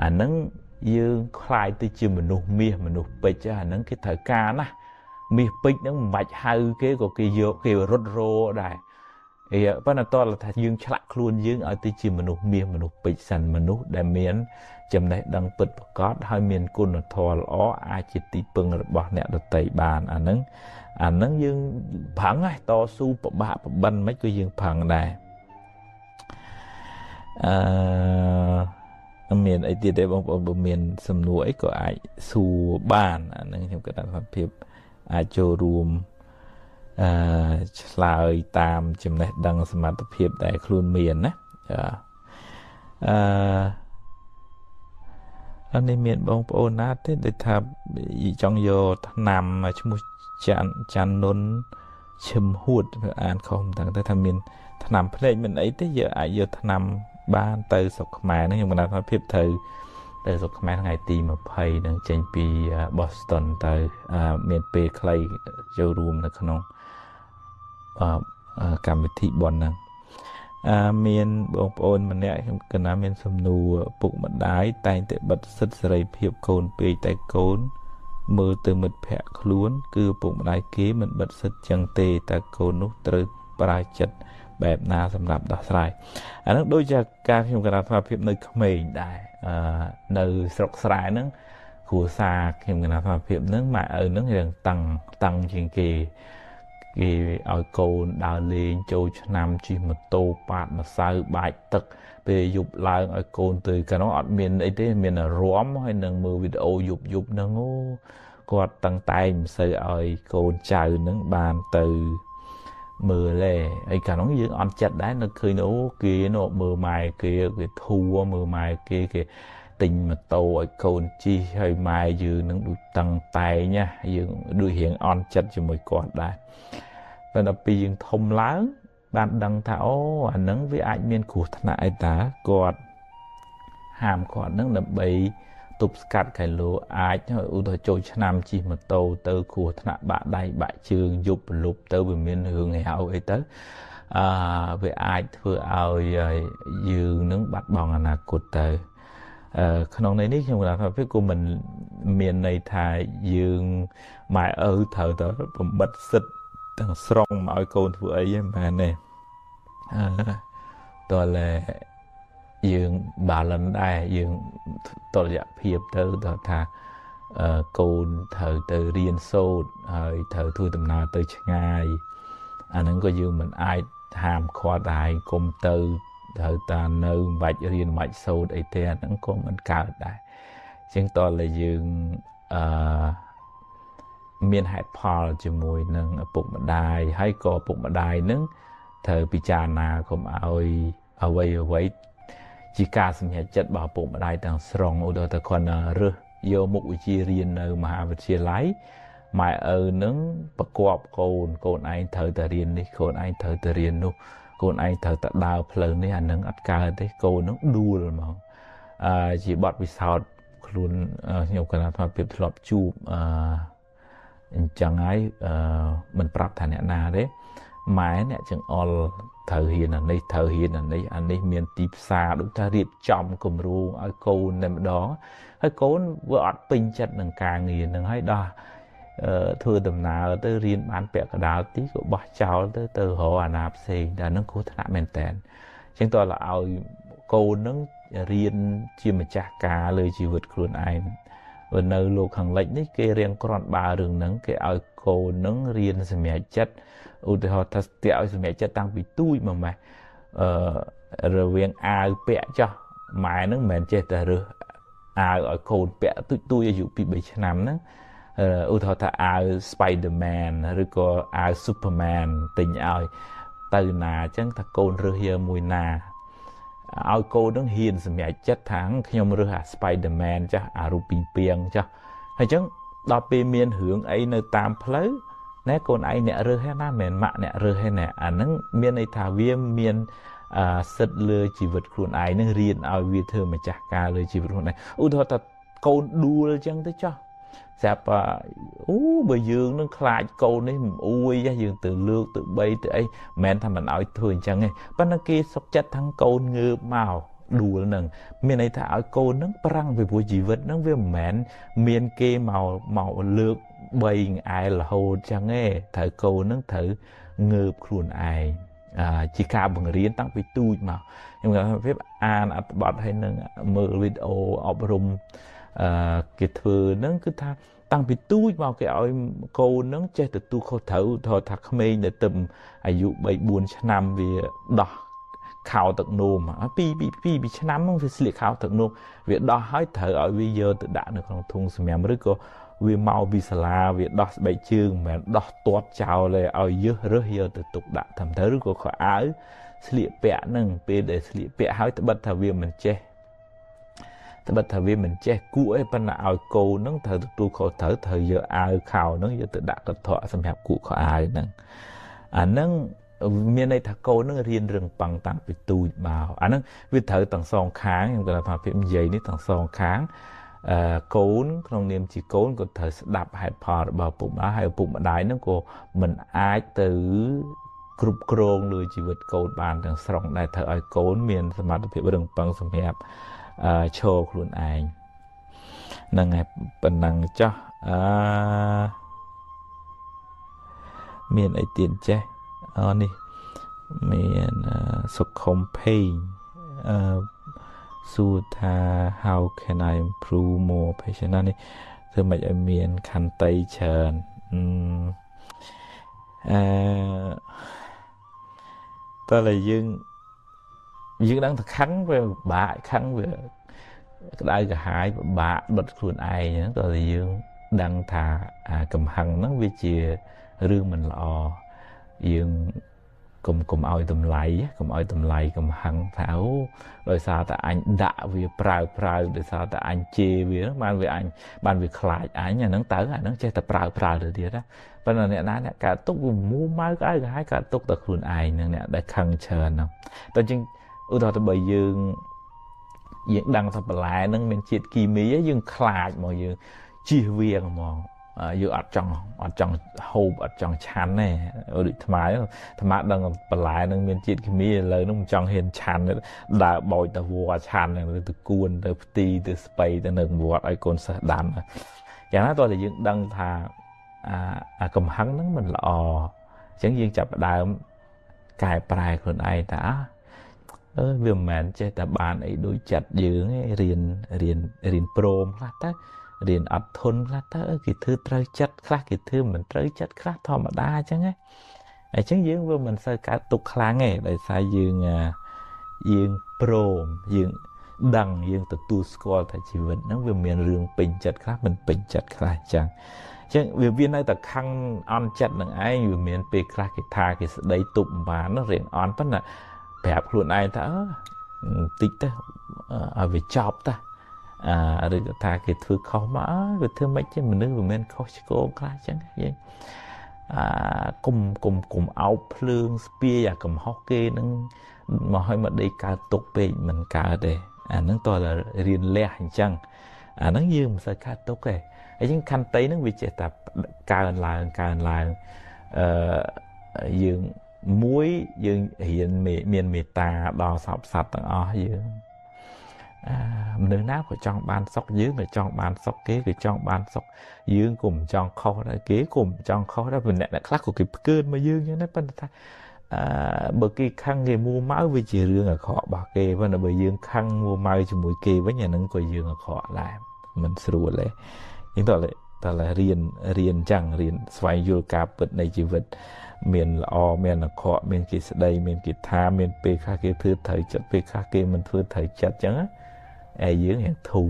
អាហ្នឹងយើងខ្លាយទៅជាមនុស្សមាសមនុស្សពេជ្រអាហ្នឹងគេត្រូវការណាមាសពេជ្រហ្នឹងមិនបាច់ហៅគេក៏គេយកគេរត់រោដែរប៉ុន្តែតើថាយើងឆ្លាក់ខ្លួនយើងឲ្យទៅជាមនុស្សមាសមនុស្សពេជ្រសិនមនុស្សដែលមានចំណេះដឹងពិតប្រាកដហើយមានគុណធម៌ល្អអាចជាទីពឹងរបស់អ្នកដទៃបានអាហ្នឹងយើងប្រឹងតស៊ូប្របាក់ប្របិនមិនក៏យើងប្រឹងដែរមានអីទៀតទេបងប្អូនបើមានសំណួរអីក៏អាចសួរបានអាហ្នឹងខ្ញុំគិតថាភាពអាចចូលរួមឆ្លើយតាមចំណេះដឹងសមត្ថភាពដែលខ្លួនមានណានេះមានបងប្អូនណាទេដែលថាចង់យកថ្នាំឈ្មោះចាន់នុនឈឹមហួតអានខុសមិនដឹងតែថាមានថ្នាំភ្នែកមិនអីទេយើងអាចយកថ្នាំបានទៅស្រុកខ្មែរហ្នឹងខ្ញុំបានថាភាពត្រូវទៅស្រុកខ្មែរថ្ងៃទី20នឹងចេញពី Boston ទៅមានពេលខ្លីចូលរួមនៅក្នុងកម្មវិធីប៉ុនហ្នឹងមានបងប្អូនម្នាក់ខ្ញុំគិតថាមានសំណួរពុកម្ដាយតែងតែបិទសិទ្ធិសេរីភាពកូនពេកតែកូនមើលទៅមិត្តភ័ក្ដិខ្លួនគឺពុកម្ដាយគេមិនបិទសិទ្ធិចឹងទេតែកូននោះត្រូវប្រើចិត្តបែបណាសម្រាប់ដោះស្រាយអាហ្នឹងដូចជាការខ្ញុំគណនាភាពនៅក្មេងដែរនៅស្រុកស្រែហ្នឹងគ្រួសារខ្ញុំគណនាភាពហ្នឹងម៉ែឪហ្នឹងរឿងតាំងជាងគេឲ្យកូនដើរលេងចូលឆ្នាំជិះម៉ូតូប៉ាតម្សៅបាច់ទឹកពេលយប់ឡើងឲ្យកូនទៅកាលនោះអត់មានអីទេមានអារម្មណ៍ហើយនឹងមើលវីដេអូយប់ហ្នឹងគាត់តាំងតែមិនសូវឲ្យកូនចៅហ្នឹងបានទៅមើលទេហើយកាលនោះយើងអន់ចិត្តដែរនៅឃើញអូគេនោះមើលម៉ែគេធូរមើលម៉ែគេទិញម៉ូតូឲ្យកូនជិះហើយម៉ែយើងនឹងដូចតាំងតែងណាយើងដូចរៀងអន់ចិត្តជាមួយគាត់ដែរ ប៉ុន្តែពីយើងធំឡើងបានដឹងថាអូអាហ្នឹងវាអាចមានគ្រោះថ្នាក់អីតាគាត់ហាមគាត់ហ្នឹងដើម្បីទប់ស្កាត់កាយលោអាចឧទាហរណ៍ចូលឆ្នាំជិះម៉ូតូទៅគ្រោះថ្នាក់បាក់ដៃបាក់ជើងយប់ប្រលប់ទៅវាមានរឿងហៅអីទៅវាអាចធ្វើឲ្យយើងនឹងបាត់បង់អនាគតទៅក្នុងន័យនេះខ្ញុំថាវាក៏មិនមានន័យថាយើងម៉ែឪត្រូវតែបំបិតសិទ្ធទាំងស្រុងមកឲ្យកូនធ្វើអីហ្នឹងមែនទេតើយើង balance ដែរយើងតរយៈភាពទៅដល់ថាកូនត្រូវទៅរៀនសូត្រហើយត្រូវធ្វើដំណើរទៅឆ្ងាយអាហ្នឹងក៏យើងមិនអាចហាមឃាត់ដែរគុំទៅត្រូវតានៅមិនបាច់រៀនមិនបាច់សូត្រអីទេអាហ្នឹងក៏មិនកើតដែរអញ្ចឹងតើយើងមានហេតុផលជាមួយនឹងឪពុកម្ដាយហើយក៏ឪពុកម្ដាយនឹងត្រូវពិចារណាកុំឲ្យអ្វីជាការសម្រេចចិត្តរបស់ឪពុកម្ដាយទាំងស្រុងឧទាហរណ៍ទៅគាត់រើសយកមុខវិជ្ជារៀននៅមហាវិទ្យាល័យម៉ែឪនឹងប្រកបកូនឯងត្រូវតែរៀននេះកូនឯងត្រូវតែរៀននោះកូនឯងត្រូវតែដើរផ្លូវនេះអានឹងអត់កើតទេកូននឹងដួលហ្មងជាបទពិសោធន៍ខ្លួនខ្ញុំគណៈថាភាពធ្លាប់ជួបអញ្ចឹងហើយមិនប្រាប់ថាអ្នកណាទេម៉ែអ្នកចង្អុលត្រូវហ៊ានអានេះត្រូវហ៊ានអានេះមានទីផ្សារដូចថារៀបចំគម្រោងឲ្យកូនតែម្ដងហើយកូនវាអត់ពេញចិត្តនឹងការងារនឹងហើយដល់ធ្វើដំណើរទៅរៀនបានពាក់កណ្ដាលទីក៏បោះចោលទៅរកអាណាផ្សេងតែនឹងគ្រោះថ្នាក់មែនតើអញ្ចឹងតើឲ្យកូននឹងរៀនជាម្ចាស់ការលើជីវិតខ្លួនឯងបើនៅលោកខាងលិចនេះគេរៀងគ្រាន់បើរឿងហ្នឹងគេឲ្យកូននឹងរៀនសម្រេចចិត្តឧទាហរណ៍ថាស្ទាក់ឲ្យសម្រេចចិត្តតាំងពីទូចមកម៉េះរវាងអាវពាក់ចោះម៉ែនឹងមិនមែនចេះតែរើសអាវឲ្យកូនពាក់ទូចអាយុ2 3ឆ្នាំហ្នឹងឧទាហរណ៍ថាអាវ Spider-Man ឬក៏អាវ Superman ទិញឲ្យទៅណាអញ្ចឹងថាកូនរើសយកមួយណាឲ្យកូននឹងហ៊ានសម្រេចចិត្តថាខ្ញុំរើសអា Spider-Man ចាស់អារូបពីពីងចាស់ហើយអញ្ចឹងដល់ពេលមានរឿងអីនៅតាមផ្លូវណែកូនឯងអ្នករើសហ្នឹងណាមិនមែនម៉ាក់អ្នករើសទេណែអាហ្នឹងមានន័យថាវាមានសិទ្ធិលើជីវិតខ្លួនឯងនឹងរៀនឲ្យវាធ្វើម្ចាស់ការលើជីវិតខ្លួនឯងឧទាហរណ៍ថាកូនដួលអញ្ចឹងទៅចោះស្រាប់បើយើងនឹងខ្លាចកូននេះមិនអួយយើងទៅលើកទៅបីទៅអីមិនមែនថាមិនឲ្យធ្វើអញ្ចឹងទេប៉ុន្តែគេសុខចិត្តថាកូនងើបមកដួលនឹងមានន័យថាឲ្យកូននឹងប្រាំងពីព្រោះជីវិតនឹងវាមិនមែនមានគេមកលើកបីឯរហូតចឹងទេត្រូវកូននឹងត្រូវងើបខ្លួនឯងជាការបង្រៀនតាំងពីទូចមកខ្ញុំគាត់ថាវាអានអត្ថបទហើយនឹងមើលវីដេអូអប់រំគេធ្វើហ្នឹងគឺថាតាំងពីទូចមកគេឲ្យកូនហ្នឹងចេះទទួលខុសត្រូវថាក្មេងដែលទៅអាយុ 3-4 ឆ្នាំវាដោះខោទឹកនោមពីឆ្នាំហ្នឹងវាស្លៀកខោទឹកនោមវាដោះហើយត្រូវឲ្យវាយកទៅដាក់នៅក្នុងធុងសម្រាមឬក៏វាមកពីសាលាវាដោះស្បែកជើងមិនមែនដោះទាត់ចោលទេឲ្យរើសយកទៅទុកដាក់ត្រឹមត្រូវឬក៏ខោអាវស្លៀកពាក់ហ្នឹងពេលដែលស្លៀកពាក់ហើយត្បិតថាវាមិនចេះគួរអីប៉ុន្តែឲ្យកូនហ្នឹងត្រូវទទួលខុសត្រូវយកអាវខោហ្នឹងយកទៅដាក់កន្ត្រកសម្រាប់គួរខោអាវហ្នឹងអាហ្នឹងមានន័យថាកូននឹងរៀនរឹងប៉ឹងតាំងពីទូចមកអាហ្នឹងវាត្រូវទាំងសងខាងខ្ញុំគាត់ថាភាពនិយាយនេះទាំងសងខាងកូនក្នុងនាមជាកូនក៏ត្រូវស្ដាប់ហេតុផលរបស់ឪពុកម្ដាយហើយឪពុកម្ដាយហ្នឹងក៏មិនអាចទៅគ្រប់គ្រងលើជីវិតកូនបានទាំងស្រុងដែរត្រូវឲ្យកូនមានសមត្ថភាពរឹងប៉ឹងសម្រាប់ឈរខ្លួនឯងហ្នឹងហើយប៉ុណ្ណឹងចោះមានអីទៀតចេះនេះមានសុខុមភេងសួរថា how can I improve more patient នេះធ្វើម៉េចឲ្យមានខន្តីច្រើនតើយើងដឹងថាខឹងវាពិបាកខឹងវាក្តៅក្រហាយពិបាកដុតខ្លួនឯងហ្នឹងតើយើងដឹងថាកំហឹងហ្នឹងវាជារឿងមិនល្អយើង កុំឲ្យតម្លៃកំហឹងថាអូដោយសារតែអញដាក់វាប្រើដោយសារតែអញជេរវាបានវាខ្លាចអញអាហ្នឹងចេះតែប្រើទៅទៀតណាប៉ុន្តែអ្នកកើតទុកវាមួម៉ៅក្អៅក្រហាយកើតទុកតែខ្លួនឯងហ្នឹងអ្នកដែលខឹងច្រើនហ្នឹងតែជាងឧទាហរណ៍ទៅបើយើងដឹងថាបន្លែហ្នឹងមានជាតិគីមីយើងខ្លាចមកយើងជៀសវាងហ្មងយើងអត់ចង់ហូបអត់ចង់ឆាន់ទេដូចថ្មដឹងបន្លែនឹងមានជាតិគីមីឥឡូវហ្នឹងមិនចង់ហ៊ានឆាន់ដើរបោចទៅវត្តឆាន់ទៅគួនទៅផ្ទីទៅស្ពៃទៅនៅវត្តឲ្យកូនសិស្សដាំយ៉ាងណាតោះតែយើងដឹងថាកំហឹងហ្នឹងមិនល្អអញ្ចឹងយើងចាប់ផ្ដើមកែប្រែខ្លួនឯងថាវាមិនមែនចេះតែបានអីដូចចិត្តយើងឯងរៀនព្រមខ្លះទៅរៀនអត់ធន់ខ្លះទៅគេធ្វើត្រូវចិត្តខ្លះគេធ្វើមិនត្រូវចិត្តខ្លះធម្មតាអញ្ចឹងអញ្ចឹងយើងវាមិនសូវកើតទុកខ្លាំងទេដោយសារយើងព្រមយើងដឹងយើងទទួលស្គាល់ថាជីវិតហ្នឹងវាមានរឿងពេញចិត្តខ្លះមិនពេញចិត្តខ្លះអញ្ចឹងវានៅតែខឹងអន់ចិត្តនឹងឯងវាមានពេលខ្លះគេថាគេស្ដីទប់មិនបានរៀងអន់ប៉ុន្តែប្រាប់ខ្លួនឯងថាតិចទៅឲ្យវាចប់ទៅឬក៏ថាគេធ្វើខុសមកវាធ្វើមិនចេះមនុស្សវាមិនខុសឆ្គងខ្លះអញ្ចឹងយើងគុំអោបភ្លើងស្ពាយកំហុសគេនឹងមកឲ្យមកដេកកើតទុកពេកមិនកើតទេអាហ្នឹងតើរៀនលះអញ្ចឹងអាហ្នឹងយើងមិនសូវកើតទុកទេអញ្ចឹងខន្តីហ្នឹងវាចេះតែកើនឡើងយើងរៀនមានមេត្តាដល់សពសត្វទាំងអស់យើងមនុស្សណាក៏ចង់បានសុខយើងក៏ចង់បានសុខគេក៏ចង់បានសុខយើងក៏មិនចង់ខុសដែរគេក៏មិនចង់ខុសដែរប៉ុន្តែអ្នកខ្លះក៏គេផ្កើនមកយើងអញ្ចឹងដែរប៉ុន្តែថាបើគេខឹងគេមួម៉ៅវាជារឿងអាក្រក់របស់គេប៉ុន្តែបើយើងខឹងមួម៉ៅជាមួយគេវិញអាហ្នឹងក៏យើងអាក្រក់ដែរមិនស្រួលទេអញ្ចឹងតើរៀនអញ្ចឹងរៀនស្វែងយល់ការពិតនៃជីវិតមានល្អមានអាក្រក់មានគេស្ដីមានគេថាមានពេលខ្លះគេធ្វើត្រូវចិត្តពេលខ្លះគេមិនធ្វើត្រូវចិត្តអញ្ចឹងយើងរៀងធូរ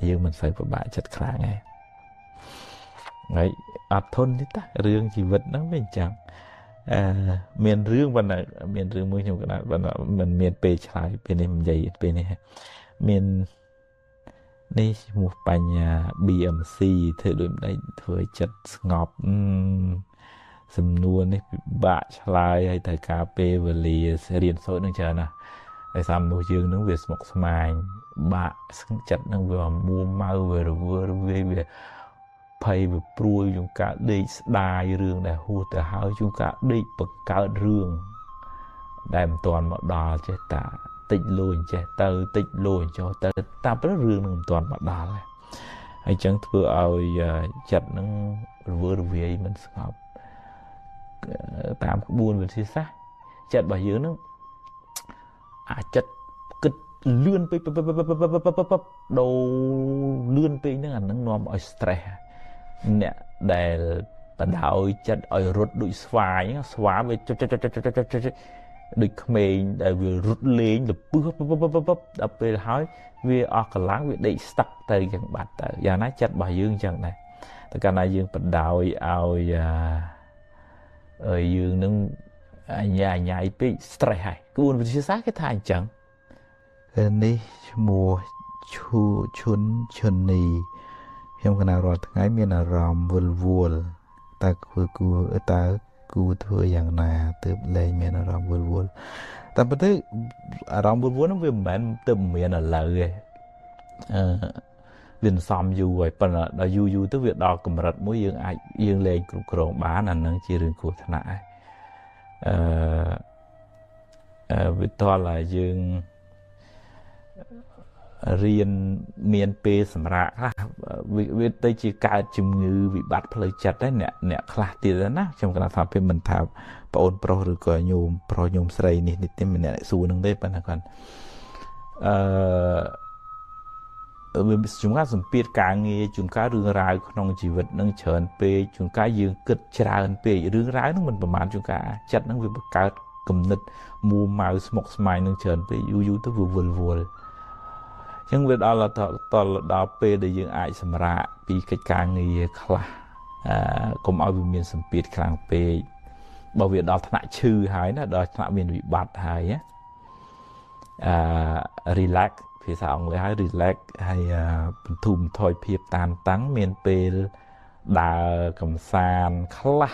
យើងមិនសូវពិបាកចិត្តខ្លាំងទេហើយអត់ធន់ទេតារឿងជីវិតហ្នឹងវាអញ្ចឹងមានរឿងប៉ុន្តែមានរឿងមួយខ្ញុំក៏មិនមានពេលឆ្លើយពេលនេះមិននិយាយពេលនេះមាននេះឈ្មោះបញ្ញា BMC ធ្វើដូចមិនដេចធ្វើចិត្តស្ងប់សំណួរនេះពិបាកឆ្លើយហើយត្រូវការពេលវេលារៀនសូត្រនឹងច្រើនណាស់ហើយសាមមនុស្សយើងនឹងវាស្មុគស្មាញបាក់ចិត្តនឹងវាមួម៉ៅវារវើរវាយវាភ័យវាព្រួយជួនកាលដេកស្ដាយរឿងដែលហួសទៅហើយជួនកាលដេកបង្កើតរឿងដែលមិនទាន់មកដល់ចេះតាតិចលួចចេះទៅតិចលួចចុះទៅតាមព្រោះរឿងនឹងមិនទាន់មកដល់ហើយចឹងធ្វើឲ្យចិត្តនឹងរវើរវាយមិនស្ងប់តាមក្បួនវិទ្យាសាស្ត្រចិត្តរបស់យើងនឹងអាចចិត្តគិតលឿនពេកដូរលឿនពេកហ្នឹងអានឹងនាំឲ្យ stress អ្នកដែលបដោយចិត្តឲ្យរត់ដូចស្វាវាដូចក្មេងដែលវារត់លេងលពឹសដល់ពេលហើយវាអស់កម្លាំងវាដេកស្តុកទៅយ៉ាងបាត់ទៅយ៉ាងណាចិត្តរបស់យើងអញ្ចឹងដែរតែកាលណាយើងបដោយឲ្យយើងនឹងញ៉ៃពេក stress ហើយក្បួនវិទ្យាសាស្ត្រគេថាអញ្ចឹងនេះឈ្មោះឈុននីខ្ញុំកណារាល់ថ្ងៃមានអារម្មណ៍វល់តើគួរធ្វើយ៉ាងណាទើបលែងមានអារម្មណ៍វល់តែប៉ុន្តែអារម្មណ៍វល់ហ្នឹងវាមិនមែនទើបមានឥឡូវទេវាសំយូរហើយប៉ុន្តែដល់យូរទៅវាដល់កម្រិតមួយយើងលែងគ្រប់គ្រងបានអានឹងជារឿងគ្រោះថ្នាក់ហើយវាតល់តែយើងរៀនមានពេលសម្រាប់ខ្លះវាទៅជាកើតជំងឺវិបត្តិផ្លូវចិត្តដែរអ្នកខ្លះទៀតណាខ្ញុំគិតថាពេលមិនថាប្អូនប្រុសឬក៏ញោមប្រុសញោមស្រីនេះទេម្នាក់សួរនឹងទេប៉ុន្តែគាត់វាជួនកាលសម្ពាធការងារជួនកាលរឿងរ៉ាវក្នុងជីវិតនឹងច្រើនពេកជួនកាលយើងគិតច្រើនពេករឿងរ៉ាវនឹងមិនប្រមាណជួនកាលចិត្តនឹងវាបង្កើតគំនិតមួម៉ៅស្មុគស្មាញនឹងច្រើនពេកយូរទៅវាវល់អញ្ចឹងវាដល់ពេលដែលយើងអាចសម្រាកពីកិច្ចការងារខ្លះកុំឲ្យវាមានសម្ពាធខ្លាំងពេក bởi vì đó thằng chư hay nó đó thằng miền bị bạt hay á relax phía sau ông lấy hay relax hay thùm thôi phiệp tàn tắng miền pê đà cầm sàn khla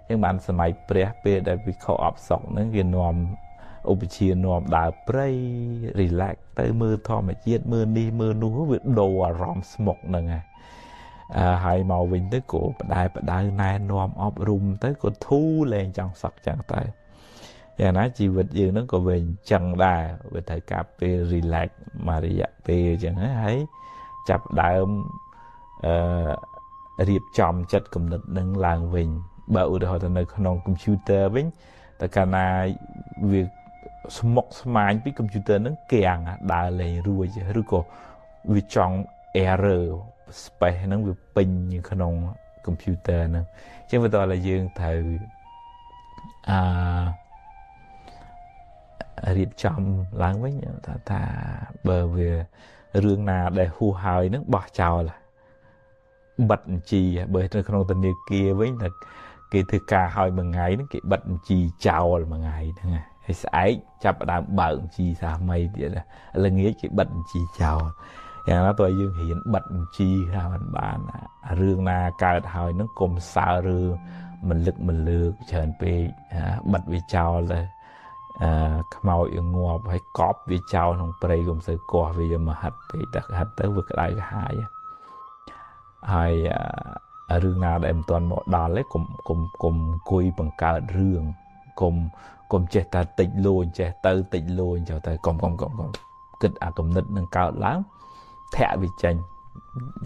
nhưng bạnสมัย ព្រះពេលដែលវាខកអបសក់ហ្នឹងវានាំឧបជានាំដើរព្រៃ relax ទៅមើលធម្មជាតិមើលនេះមើលនោះវាដូរអារម្មណ៍ស្មុកហ្នឹងហើយមកវិញទៅក៏បដែបដៅណែនាំអប់រំទៅក៏ធូរលែងចង់សក់ចឹងទៅយ៉ាងណាជីវិតយើងហ្នឹងក៏វិញចឹងដែរវាត្រូវការពេល relax មួយរយៈពេលចឹងហើយចាប់ដើមរៀបចំចិត្តគំនិតនឹងឡើងវិញបើឧទាហរណ៍ទៅនៅក្នុង computer វិញតែកាលណាវាស្មុកស្មាញពី computer ហ្នឹងគាំងដើរលេងរួចឬក៏វាចង់ error space ហ្នឹងវាពេញក្នុង computer ហ្នឹងអញ្ចឹងវាតើយើងត្រូវរៀបចំឡើងវិញថាបើវារឿងណាដែលហួសហើយហ្នឹងបោះចោលបិទបញ្ជីបើនៅក្នុងធនាគារវិញតែគេធ្វើការឲ្យមួយថ្ងៃហ្នឹងគេបិទបញ្ជីចោលមួយថ្ងៃហ្នឹងហើយស្អែកចាប់ផ្ដើមបើកបញ្ជីសាថ្មីទៀតល្ងាចគេបិទបញ្ជីចោលយ៉ាងណាតើយើងរៀនបិទបញ្ជីថាមិនបានរឿងណាកើតហើយហ្នឹងកុំសើឬមិនលឹកមិនលើកច្រើនពេកបិទវាចោលទៅខ្មោចងាប់ហើយកប់វាចោលក្នុងព្រៃកុំសូវកោះវាមកហាត់ពេកតែហាត់ទៅវាក្តៅក្រហាយហើយរឿងណាដែលមិនទាន់មកដល់ទេកុំអង្គុយបង្កើតរឿងកុំចេះតែតិចលួចចេះទៅតិចលួចចុះទៅកុំគិតអាគំនិតនឹងកើតឡើងធាក់វាចេញ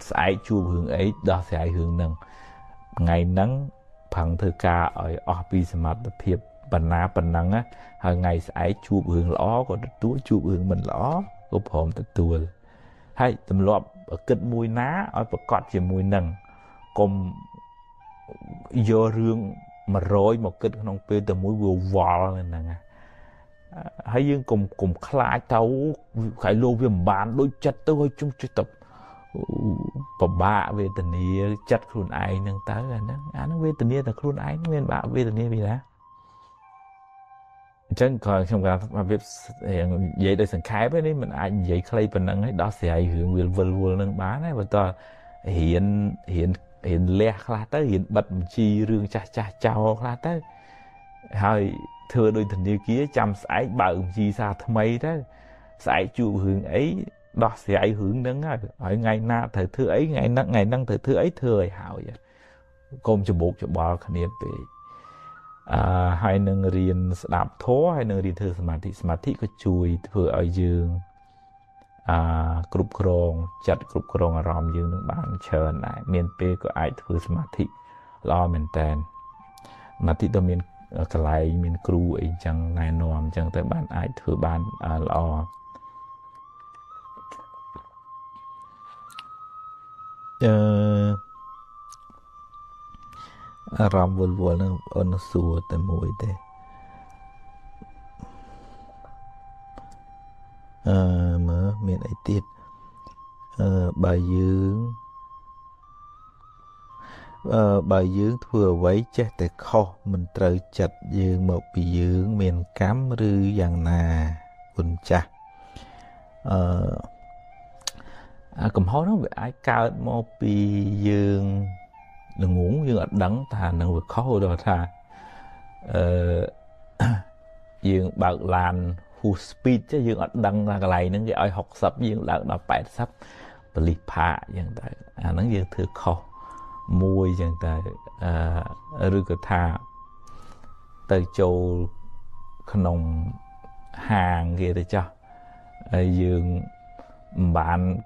ស្អែកជួបរឿងអីដោះស្រាយរឿងហ្នឹងថ្ងៃហ្នឹងផឹងធ្វើការឲ្យអស់ពីសមត្ថភាពបណ្ណាប៉ុណ្ណឹងហើយថ្ងៃស្អែកជួបរឿងល្អក៏ទទួលជួបរឿងមិនល្អក៏ព្រមទទួលហើយទម្លាប់គិតមួយណាឲ្យប្រកបជាមួយនឹងកុំយករឿង100មកគិតក្នុងពេលតែមួយវាវល់ហ្នឹងហើយយើងកុំខ្លាចទៅក្រៃលោកវាមិនបានដូចចិត្តទៅឲ្យជុំចិត្តទៅពិបាកវេទនាចិត្តខ្លួនឯងហ្នឹងទៅអាហ្នឹងវេទនាតែខ្លួនឯងមានបាក់វេទនាពីណាអញ្ចឹងក៏ខ្ញុំគាត់ថាវានិយាយដោយសង្ខេបនេះមិនអាចនិយាយខ្លីប៉ុណ្ណឹងឲ្យដោះស្រាយរឿងវិលនឹងបានទេបើតើរៀនលះខ្លះទៅរៀនបិទបញ្ជីរឿងចាស់ចោលខ្លះទៅហើយធ្វើដោយធនាគារចាំស្អែកបើកបញ្ជីសារថ្មីទៅស្អែកជួបរឿងអីដោះស្រាយរឿងហ្នឹងហើយថ្ងៃណាត្រូវធ្វើអីថ្ងៃហ្នឹងត្រូវធ្វើអីធ្វើឲ្យហើយកុំច្បោកច្បល់គ្នាពេកហើយនឹងរៀនស្ដាប់ធម៌ហើយនឹងរៀនធ្វើសមាធិក៏ជួយធ្វើឲ្យយើងគ្រប់គ្រងចិត្តគ្រប់គ្រងអារម្មណ៍យើងនឹងបានច្រើនដែរមានពេលក៏អាចធ្វើសមាធិល្អមែនតើសមាធិတော့មានកន្លែងមានគ្រូអីចឹងណែនាំអញ្ចឹងទៅបានអាចធ្វើបានល្អអារម្មណ៍វល់នឹងអូនសួរតែមួយទេមើលមានអីទៀតបើយើងធ្វើអ្វីចេះតែខុសមិនត្រូវចិត្តយើងមកពីយើងមានកម្មឬយ៉ាងណាគុណចាស់កំហុសនោះវាអាចកើតមកពីយើងល្ងងយើងអត់ដឹងថានឹងវាខុសដល់ថាយើងបើកឡានspeed chứ dương ở đăng ra cái này nó cái ai học sập dương đã 80 bật lì phá dương tại nó dương thừa khó mùi dương tại rồi cái thà tới châu nông hàng kia để cho dương bạn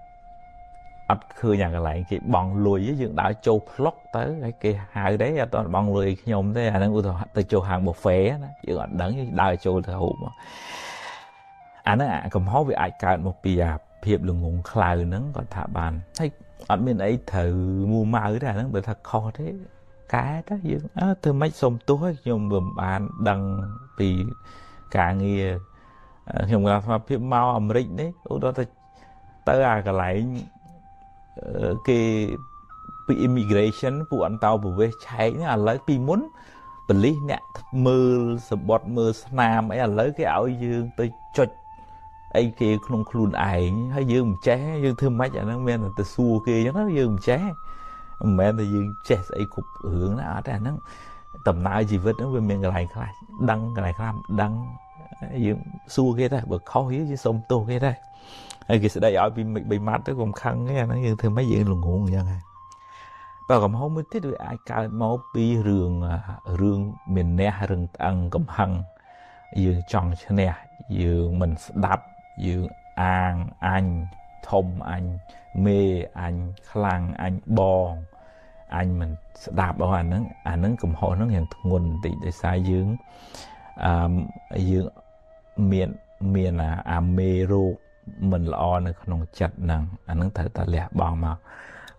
ắt khơi nhà cái này cái bằng lùi với dương đã châu flog tới cái hai đấy toàn bằng lùi nhom thế nó tới châu hàng một phé dương ở đắng đai châu thợ hụt màហ្នឹងកំហុសវាអាចកើតមកពីអាភាពល្ងងខ្លៅហ្នឹងគាត់ថាបានហើយអត់មានអីត្រូវមួម៉ៅទេអាហ្នឹងបើថាខុសទេកែទៅយើងធ្វើម៉េចសុំទោសឲ្យខ្ញុំមិនបានដឹងពីការងារខ្ញុំគាត់ថាភាពមកអាមេរិកនេះឧទាហរណ៍ទៅអាកន្លែងគេពី immigration ពួកអន្តោប្រវេសន៍ឆែកនេះឥឡូវពីមុន បលិសអ្នកមើលសម្បត្តិមើលស្នាមអីឥឡូវគេឲ្យយើងទៅចុចអីគេក្នុងខ្លួនឯងហើយយើងមិនចេះយើងធ្វើម៉េចអាហ្នឹងមានតែទៅសួរគេអញ្ចឹងណាយើងមិនចេះមិនមែនតែយើងចេះស្អីគ្រប់រឿងណាអត់ទេអាហ្នឹងដំណើរជីវិតហ្នឹងវាមានកន្លែងខ្លះដឹងកន្លែងខ្លះមិនដឹងយើងសួរគេដែរបើខុសយើងសុំទោសគេដែរហើយគេស្ដីឲ្យពី3ម៉ាត់ទៅកុំខឹងទេអាហ្នឹងយើងធ្វើម៉េចយើងល្ងងអញ្ចឹងហើយបើកំហុសមួយទៀតវាអាចកើតមកពីរឿងមានះរឹងត្អឹងកំហឹងយើងចង់ឈ្នះយើងមិនស្ដាប់យើងអាងអញធំអញមេអញខ្លាំងអញបងអញមិនស្ដាប់អស់អាហ្នឹងកំហុសហ្នឹងយ៉ាងធ្ងន់បន្តិចដោយសារយើងយើងមានអាមេរោគមិនល្អនៅក្នុងចិត្តហ្នឹងអាហ្នឹងត្រូវតែលះបង់មក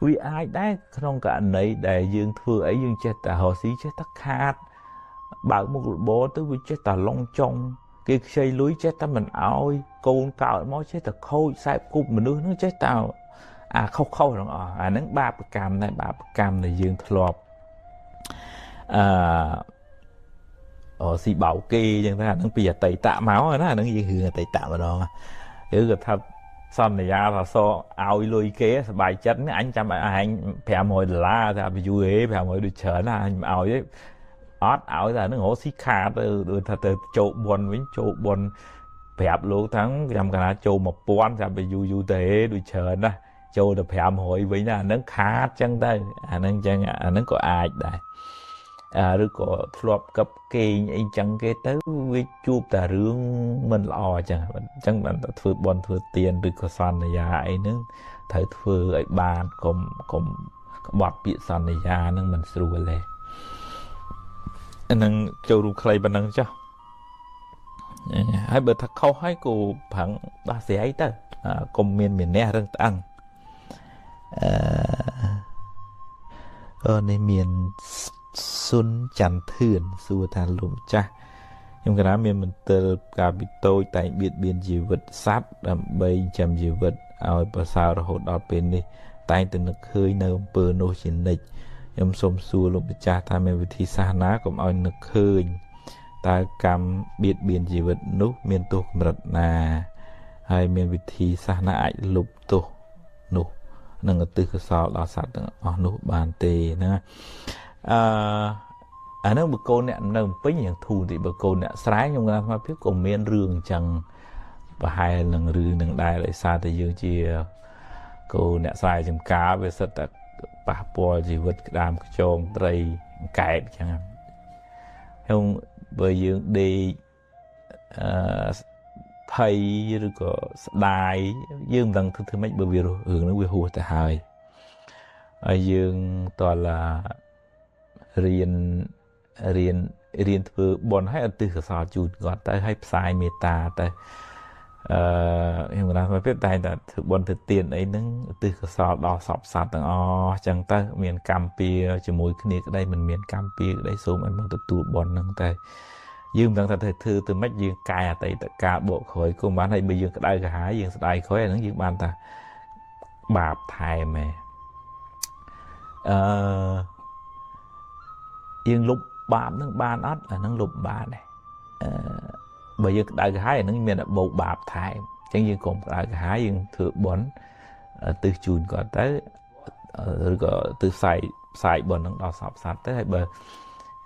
វាអាចដែរក្នុងករណីដែលយើងធ្វើអីយើងចេះតែរស់ស៊ីចេះតែខាតបើកមុខរបរទៅវាចេះតែឡងចុងគេខ្ចីលុយចេះតែមិនអោយកូនកើតមកចេះតែខូចខ្សែគប់មនុស្សហ្នឹងចេះតែខុសទាំងអស់អាហ្នឹងបាបកម្មដែរបាបកម្មដែលយើងធ្លាប់ស៊ីបោកគេអញ្ចឹងថាអាហ្នឹងពីអតីតមកណាអាហ្នឹងយើងរឿងអតីតម្ដងឬក៏ថាសន្យាថាសឲ្យលុយគេសบายចិត្តអញចាំឲ្យអញ$500ថាបើយូរ$500ដូចច្រើនណាអញមិនឲ្យទេអត់ឲ្យតែហ្នឹងរកស៊ីខាតទៅដូចថាទៅចូលបនវិញចូលបនប្រាប់លោកថាខ្ញុំកណាចូល1000ចាំបើយូរទៅដូចច្រើនណាចូលទៅ500វិញណាអាហ្នឹងខាតចឹងទៅអាហ្នឹងចឹងអាហ្នឹងក៏អាចដែរឬក៏ធ្លាប់កັບគេងអីចឹងគេទៅវាជួបតែរឿងមិនល្អចឹងបានតែធ្វើបន់ធ្វើទៀនឬក៏សន្យាអីហ្នឹងត្រូវធ្វើឲ្យបានកុំក្បត់ពាក្យសន្យាហ្នឹងមិនស្រួលទេអាហ្នឹងចូលរួមខ្លីប៉ុណ្ណឹងចុះហើយបើថាខុសហើយក៏ប្រឹងដោះស្រាយទៅកុំមានមានះរឹងត្អឹងនេះមានសុនច័ន្ទធឿនសួរថាលោកម្ចាស់ខ្ញុំកណាមានមន្ទិលកាលពីតូចតែបៀតបៀនជីវិតសត្វដើម្បីចាំជីវិតឲ្យប្រសើររហូតដល់ពេលនេះតែងតែនឹកឃើញនៅអំពើនោះជានិច្ចខ្ញុំសូមសួរលោកម្ចាស់ថាមានវិធីសាស្ត្រណាកុំឲ្យនឹកឃើញតើកម្មបៀតបៀនជីវិតនោះមានទោសកម្រិតណាហើយមានវិធីសាស្ត្រណាអាចលុបទោសនោះនឹងឧទ្ទិសកុសលដល់សត្វទាំងអស់នោះបានទេណាអានឹងបើកូនអ្នកនៅពេញយ៉ាងធូរទីបើកូនអ្នកស្រែខ្ញុំថាភាពក៏មានរឿងអញ្ចឹងប្រហែលនឹងរឿងនឹងដែរដោយសារតែយើងជាកូនអ្នកស្រែចំការវាសិតតែប៉ះពាល់ជីវិតក្តាមខ្យងត្រីកែបអញ្ចឹងខ្ញុំបើយើងដេកភ័យឬក៏ស្ដាយយើងមិនដឹងធ្វើម៉េចបើវារឿងហ្នឹងវាហួសទៅហើយយើងតើរៀនធ្វើបុណ្យឲ្យឧទ្ទិសកុសលជូនគាត់ទៅឲ្យផ្សាយមេត្តាទៅខ្ញុំគិតថាពេលតែធ្វើបុណ្យធ្វើទានអីហ្នឹងឧទ្ទិសកុសលដល់សពសត្វទាំងអស់អញ្ចឹងទៅមានកម្មពៀជាមួយគ្នាក្តីមិនមានកម្មពៀក្តីសូមឲ្យមកទទួលបុណ្យហ្នឹងតែយើងមិនដឹងថាធ្វើទៅម៉េចយើងកាយអតីតកាលបកក្រោយក៏បានហើយបើយើងក្តៅក្រហាយយើងស្ដាយក្រោយអាហ្នឹងយើងបានថាបាបថែមឯយើងលុបបាបហ្នឹងបានអត់អាហ្នឹងលុបបានដែរបើយើងក្តៅក្រហាយអាហ្នឹងមានតែបោកបាបថែមអញ្ចឹងយើងកុំក្តៅក្រហាយយើងធ្វើបុណ្យទិសជូនគាត់ទៅឬក៏ទិសផ្សាយបុណ្យហ្នឹងដល់សពសត្វទៅហើយបើ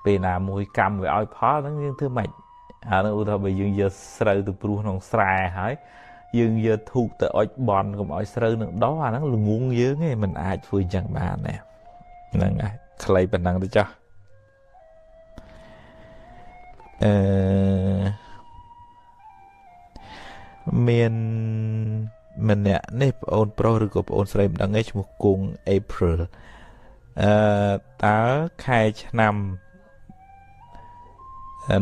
ពេលណាមួយកម្មវាឲ្យផលហ្នឹងយើងធ្វើម៉េចអានោះឧទាហរណ៍បើយើងយកស្រូវទៅព្រោះក្នុងស្រែហើយយើងយកធូបទៅអុជបន់កុំឲ្យស្រូវនឹងដោះអាហ្នឹងល្ងងយើងឯងមិនអាចធ្វើអញ្ចឹងបានទេហ្នឹងហើយខ្លីប៉ុណ្ណឹងទៅចាស់មានម្នាក់នេះប្អូនប្រុសឬក៏ប្អូនស្រីមិនដឹងទេឈ្មោះគង់ April តើខែឆ្នាំ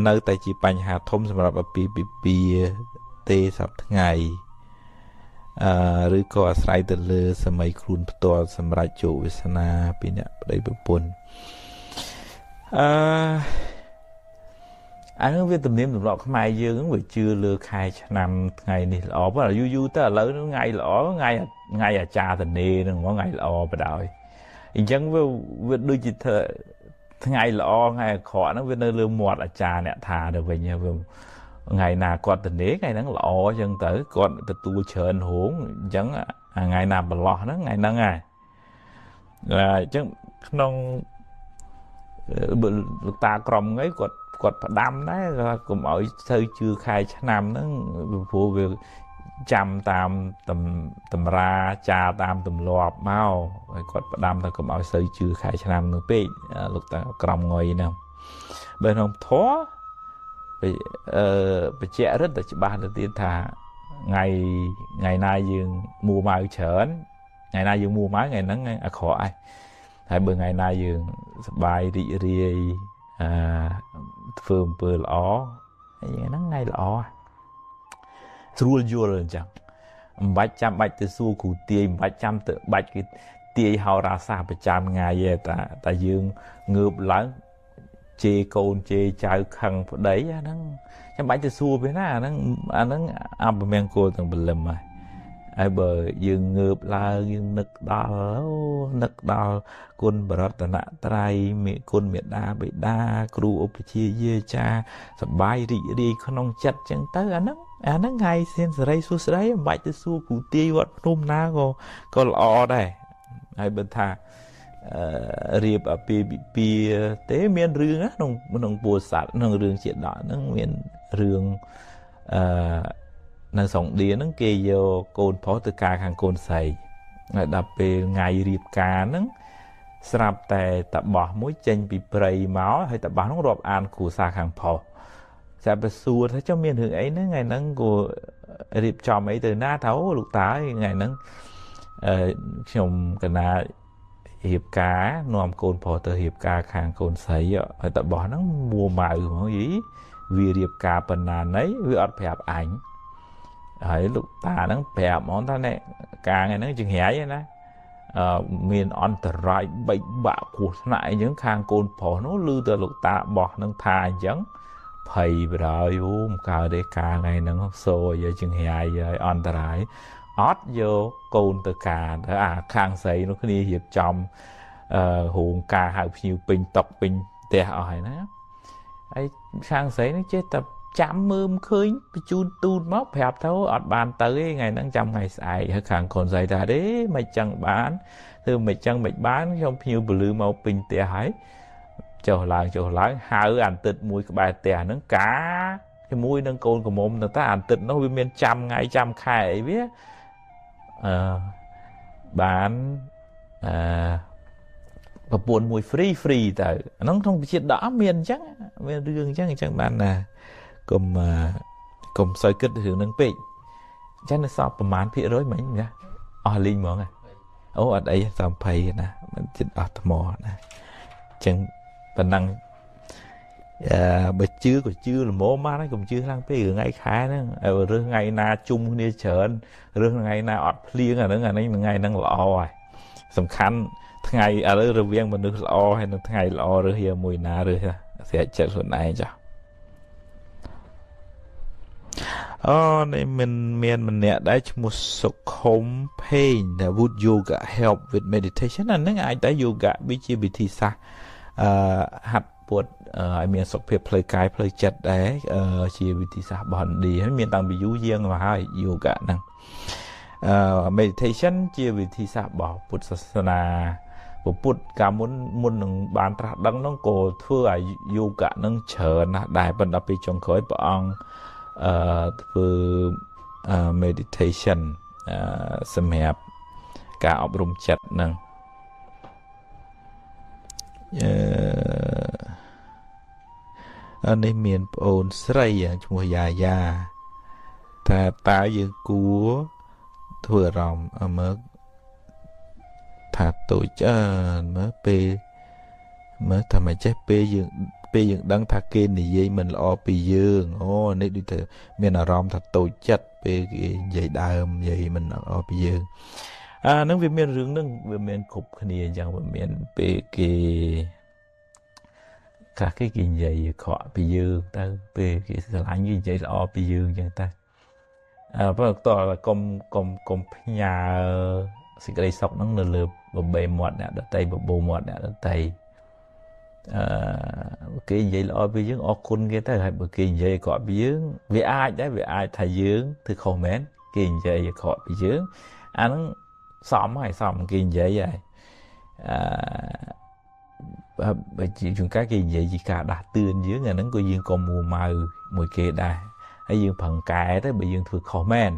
នៅតែជាបញ្ហាធំសម្រាប់អាពាហ៍ពិពាហ៍ទេសប្តាហ៍ថ្ងៃឬក៏អាស្រ័យទៅលើសម័យខ្លួនផ្ទាល់សម្រាប់ជោគវាសនាពីអ្នកប្តីប្រពន្ធអានោះវាទំនៀមទម្លាប់ខ្មែរយើងវាជឿលើខែឆ្នាំថ្ងៃនេះល្អប៉ុន្តែយូរទៅឥឡូវហ្នឹងថ្ងៃល្អថ្ងៃអាចារ្យតនេហ្នឹងហ្មងថ្ងៃល្អបណ្ដោយអញ្ចឹងវាដូចជា ថ្ងៃល្អថ្ងៃអាក្រក់ហ្នឹងវានៅលើមាត់អាចារ្យអ្នកថាទៅវិញថ្ងៃណាគាត់ទៅនេះថ្ងៃហ្នឹងល្អអញ្ចឹងទៅគាត់ទទួលច្រើនហួងអញ្ចឹងថ្ងៃណាប្រឡោះហ្នឹងថ្ងៃហ្នឹងហើយអញ្ចឹងក្នុងលោកតាក្រមហ្នឹងគាត់ផ្ដាំដែរគាត់កុំឲ្យទៅជឿខែឆ្នាំហ្នឹងព្រោះវាចាំតាមតម្រាចាតាមទម្លាប់មកហើយគាត់ផ្ដាំថាកុំឲ្យទៅជឿខែឆ្នាំនោះពេកលោកតាក្រមងុយហ្នឹងបើក្នុងធម៌បញ្ជាក់រឹតតែច្បាស់ទៅទៀតថាថ្ងៃណាយើងមួម៉ៅច្រើនថ្ងៃណាយើងមួម៉ៅថ្ងៃហ្នឹងអាក្រក់ឯងហើយបើថ្ងៃណាយើងសប្បាយរីករាយធ្វើអំពើល្អហើយហ្នឹងថ្ងៃល្អស្រួលយល់អញ្ចឹងមិនបាច់ចាំបាច់ទៅសួរគ្រូទាយមិនបាច់ចាំទៅបាច់គេទាយហោរាសាស្ត្រប្រចាំថ្ងៃទេតែយើងងើបឡើងជេរកូនជេរចៅខឹងប្តីអាហ្នឹងចាំបាច់ទៅសួរវាណាអាហ្នឹងអពមង្គលទាំងព្រលឹមហើយបើយើងងើបឡើងយើងនឹកដល់គុណបរតនត្រ័យមេគុណមេដាបិតាគ្រូឧបជាយាចាសប្បាយរីករាយក្នុងចិត្តអញ្ចឹងទៅអាហ្នឹងថ្ងៃសៀនសេរីសួស្ដីមិនបាច់ទៅសួរគ្រូទាយវត្តភ្នំណាក៏ល្អដែរហើយបើថារៀបអាពាហ៍ពិពាហ៍ទេមានរឿងណាក្នុងពោធិ៍សាត់ក្នុងរឿងជាដកហ្នឹងមានរឿងនៅសង្ឃឌៀហ្នឹងគេយកកូនប្រុសទៅការខាងកូនស្រីហើយដល់ពេលថ្ងៃរៀបការហ្នឹងស្រាប់តែតាបោះមួយចេញពីព្រៃមកហើយតាបោះហ្នឹងរាប់អានគ្រួសារខាងប្រុសតែបើសួរថាចុះមានរឿងអីហ្នឹងថ្ងៃហ្នឹងក៏រៀបចំអីទៅណាថាអូលោកតាថ្ងៃហ្នឹងខ្ញុំកណារៀបការនាំកូនប្រុសទៅរៀបការខាងកូនស្រីហើយតាបោះហ្នឹងមួម៉ៅហ្មងយីវារៀបការប៉ុណ្ណាណីវាអត់ប្រាប់អញហើយលោកតាហ្នឹងប្រាប់ហ្មងថានេះការថ្ងៃហ្នឹងចង្រៃឯណាមានអន្តរាយបែកបាក់គ្រោះថ្នាក់អីចឹងខាងកូនប្រុសនោះឮតែលោកតាបោះហ្នឹងថាអញ្ចឹងភ័យបរោយអូមិនកើតទេការថ្ងៃហ្នឹងសូឲ្យចង្រៃឲ្យអន្តរាយអត់យកកូនទៅការទៅអាខាងស្រីនោះគ្នារៀបចំរោងការហៅភ្ញៀវពេញតុកពេញផ្ទះអស់ហើយណាហើយខាងស្រីនេះចេះតែចាំមើលមិនឃើញបញ្ជូនទូនមកប្រាប់ទៅអត់បានទៅទេថ្ងៃហ្នឹងចាំថ្ងៃស្អែកហើយខាងកូនស្រីថាទេមិនចឹងបានធ្វើមិនចឹងមិនបានខ្ញុំភ្ញៀវពលឺមកពេញផ្ទះហើយចុះឡើងហៅអានទឹកមួយក្បែរផ្ទះហ្នឹងការជាមួយនឹងកូនក្រមុំទៅតាអានទឹកនោះវាមានចាំថ្ងៃចាំខែអីវាបានប្រពន្ធមួយ free ទៅអាហ្នឹងក្នុងជាតិដកមានអញ្ចឹងមានរឿងអញ្ចឹងបានណាកុំសូវគិតរឿងហ្នឹងពេកអញ្ចឹងនៅសល់ប្រហែលភាគរយមិញណាអស់លីងហ្មងអូអត់អីសំភ័យណាមិនចិត្តអស់ថ្មណាអញ្ចឹងប៉ុណ្ណឹងបើជឿក៏ជឿល្មមបានហើយកុំជឿខ្លាំងពេករឿងថ្ងៃខែហ្នឹងរើសថ្ងៃណាជុំគ្នាច្រើនរើសថ្ងៃណាអត់ភ្លៀងអាហ្នឹងថ្ងៃហ្នឹងល្អហើយសំខាន់ថ្ងៃឥឡូវរវាងមនុស្សល្អហើយនឹងថ្ងៃល្អរើសយកមួយណារើសស្រាច់ចិត្តខ្លួនឯងចាអូនេះមានម្នាក់ដែរឈ្មោះសុខុមភេងដែល would yoga help with meditation អាហ្នឹងអាចតែ yoga វាជាវិធីសាស្ត្រហាត់ពុតឲ្យមានសុខភាពផ្លូវកាយផ្លូវចិត្តដែរជាវិធីសាស្ត្ររបស់ឥណ្ឌាហើយមានតាំងពីយូរយាងមកហើយ yoga ហ្នឹងmeditation ជាវិធីសាស្ត្ររបស់ពុទ្ធសាសនាពុទ្ធកាលមុននឹងបានត្រាស់ដឹងហ្នឹងក៏ធ្វើឲ្យ yoga ហ្នឹងច្រើនណាស់ដែរប៉ុន្តែពេលចុងក្រោយព្រះអង្គធ្វើ meditation សម្រាប់ការអប់រំចិត្តហ្នឹងនេះមានប្អូនស្រីឈ្មោះយ៉ាថាតើយើងគួរធ្វើអារម្មណ៍មើលថាតូចមើលពេលមើលថាមិនចេះពេលយើងដឹងថាគេនិយាយមិនល្អពីយើងអូនេះដូចទៅមានអារម្មណ៍ថាតូចចិត្តពេលគេនិយាយដើមនិយាយមិនល្អពីយើងហ្នឹងវាមានរឿងហ្នឹងវាមានគ្រប់គ្នាអញ្ចឹងវាមានពេលគេខ្លះគេនិយាយខកពីយើងទៅពេលគេស្រឡាញ់គេនិយាយល្អពីយើងអញ្ចឹងតែបើតើកុំផ្ញើសេចក្តីសុខហ្នឹងនៅលើបបេមាត់អ្នកដតីបបោមាត់អ្នកដតី គេនិយាយល្អពីយើងអរគុណគេទៅហើយបើគេនិយាយគាត់ពីយើងវាអាចដែរវាអាចថាយើងធ្វើខុសមែនគេនិយាយគាត់ពីយើងអាហ្នឹងសមហើយសមគេនិយាយហើយបើជួនកាលគេនិយាយជាការដាស់តឿនយើងអាហ្នឹងក៏យើងក៏មួម៉ៅមួយគេដែរហើយយើងប្រឹងកែទៅបើយើងធ្វើខុសមែន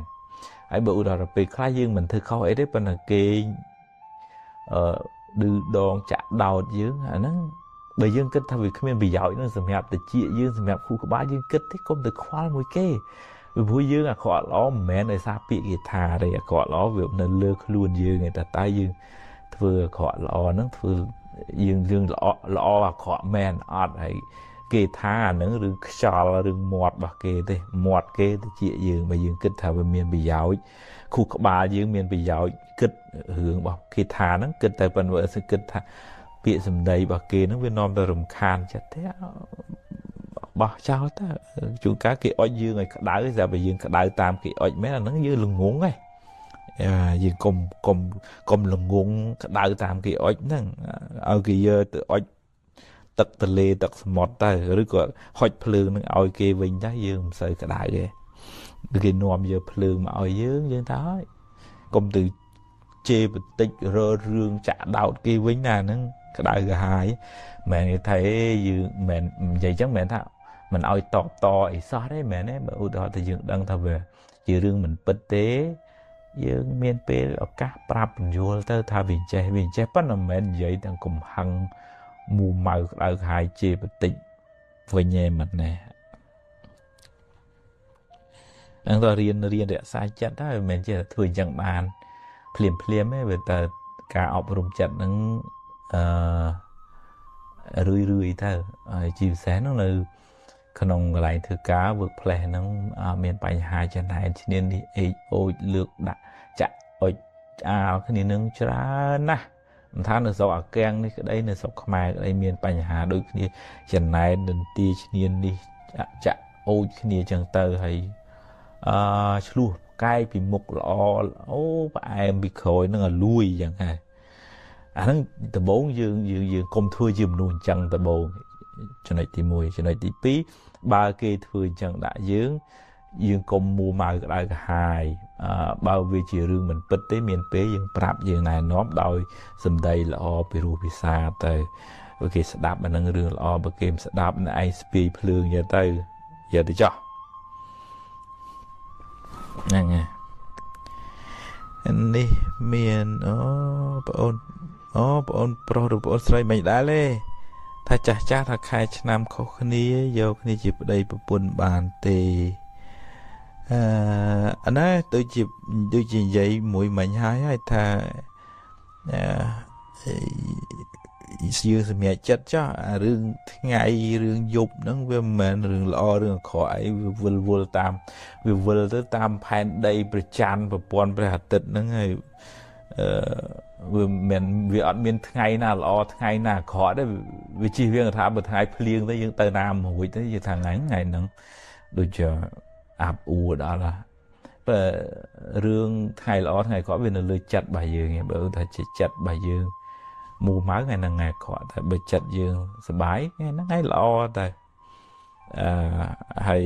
ហើយបើឧទាហរណ៍ពេលខ្លះយើងមិនធ្វើខុសអីទេប៉ុន្តែគេឌឺដងចាក់ដោតយើងអាហ្នឹងបើយើងគិតថាវាគ្មានប្រយោជន៍នឹងសម្រាប់តិចយើងសម្រាប់គូក្បាលយើងគិតទេកុំទៅខ្វល់មួយគេព្រោះយើងអាក្រក់ល្អមិនមែនដោយសារពាក្យគេថាទេអាក្រក់ល្អវានៅលើខ្លួនយើងឯតែយើងធ្វើអាក្រក់ល្អហ្នឹងធ្វើយើងល្អអាក្រក់មែនអត់ហើយគេថាអាហ្នឹងរឿងខ្យល់រឿងមាត់របស់គេទេមាត់គេតិចយើងបើយើងគិតថាវាមានប្រយោជន៍គូក្បាលយើងមានប្រយោជន៍គិតរឿងរបស់គេថាហ្នឹងគិតតែប៉ុន្តែគិតថាពាក្យសម្ដីរបស់គេហ្នឹងវានាំទៅរំខានចិត្តទេបោះចោលទៅជួនកាលគេអុចយើងឲ្យក្តៅតែបើយើងក្តៅតាមគេអុចមែនអាហ្នឹងយើងល្ងងហ៎យើងកុំល្ងងក្តៅតាមគេអុចហ្នឹងឲ្យគេយកទៅអុចទឹកទលេទឹកសមុទ្រទៅឬក៏ហុចភ្លើងនឹងឲ្យគេវិញដែរយើងមិនសូវក្តៅទេគេនាំយកភ្លើងមកឲ្យយើងទៅហើយកុំទៅជេរបន្តិចរើរឿងចាក់ដោតគេវិញណាហ្នឹងក្តៅក្រហាយមិនមែនថាយើងមិននិយាយចឹងមិនមែនថាមិនឲ្យតបតអីសោះទេមែនទេបើឧទាហរណ៍ថាយើងដឹងថាវាជារឿងមិនពិតទេយើងមានពេលឱកាសប្រាប់បញ្យល់ទៅថាវាចេះប៉ុន្តែមិនមែននិយាយទាំងកំហឹងមូម៉ៅក្តៅក្រហាយជេរបន្តិចវិញឯមិនណែហ្នឹងទៅរៀនរក្សាចិត្តហើយមិនមែនជាធ្វើអញ្ចឹងបានភ្លាមទេវាតែការអប់រំចិត្តហ្នឹងរឿយទៅហើយជាពិសេសហ្នឹងនៅក្នុងកន្លែងធ្វើការ workplace ហ្នឹងមានបញ្ហាចំណែនឈ្នានីសអេចអូចលើកដាក់ចាក់អុចអាលគ្នានឹងច្រើនណាស់មិនថានៅស្រុកអាកាំងនេះក្តីនៅស្រុកខ្មែរក្តីមានបញ្ហាដូចគ្នាចំណែននន្ទាឈ្នានីសចាក់អូចគ្នាចឹងទៅហើយឆ្លោះកែពីមុខល្អអូផ្អែមពីក្រោយហ្នឹងឲ្យលួយចឹងហើយអាហ្នឹងដំបូងយើងកុំធ្វើជាមនុស្សអញ្ចឹងដំបូងចំណុចទី1ចំណុចទី2បើគេធ្វើអញ្ចឹងដាក់យើងកុំមួម៉ៅក្តៅក្រហាយបើវាជារឿងមិនពិតទេមានពេលយើងប្រាប់យើងណែនាំដោយសម្ដីល្អពីរោះពិសាទៅបើគេស្ដាប់អានឹងរឿងល្អបើគេមិនស្ដាប់ឯងស្ពាយភ្លើងយកទៅចោះហ្នឹងហើយនេះមានបងអូនប្រុសឬបងអូនស្រីមិនដែរទេថាចាស់ថាខែឆ្នាំខុសគ្នាយកគ្នាជាប្តីប្រពន្ធបានទេអាណាដូចជានិយាយមួយមិញហើយថាយើងសម្រេចចិត្តចោះអារឿងថ្ងៃរឿងយប់ហ្នឹងវាមិនមែនរឿងល្អរឿងអាក្រក់អីវាវិលទៅតាមផែនដីព្រះច័ន្ទប្រព័ន្ធព្រះអាទិត្យហ្នឹងហើយវាអត់មានថ្ងៃណាល្អថ្ងៃណាអាក្រក់ទេវាជិះវាថាបើថ្ងៃភ្លៀងទៅយើងទៅណាមួយទៅយើងថាថ្ងៃហ្នឹងដូចជាអាប់អួរដល់បើរឿងថ្ងៃល្អថ្ងៃអាក្រក់វានៅលើចិត្តរបស់យើងបើថាជាចិត្តរបស់យើងមូម៉ៅថ្ងៃហ្នឹងថ្ងៃអាក្រក់តែបើចិត្តយើងសុបាយថ្ងៃហ្នឹងថ្ងៃល្អតែហើយ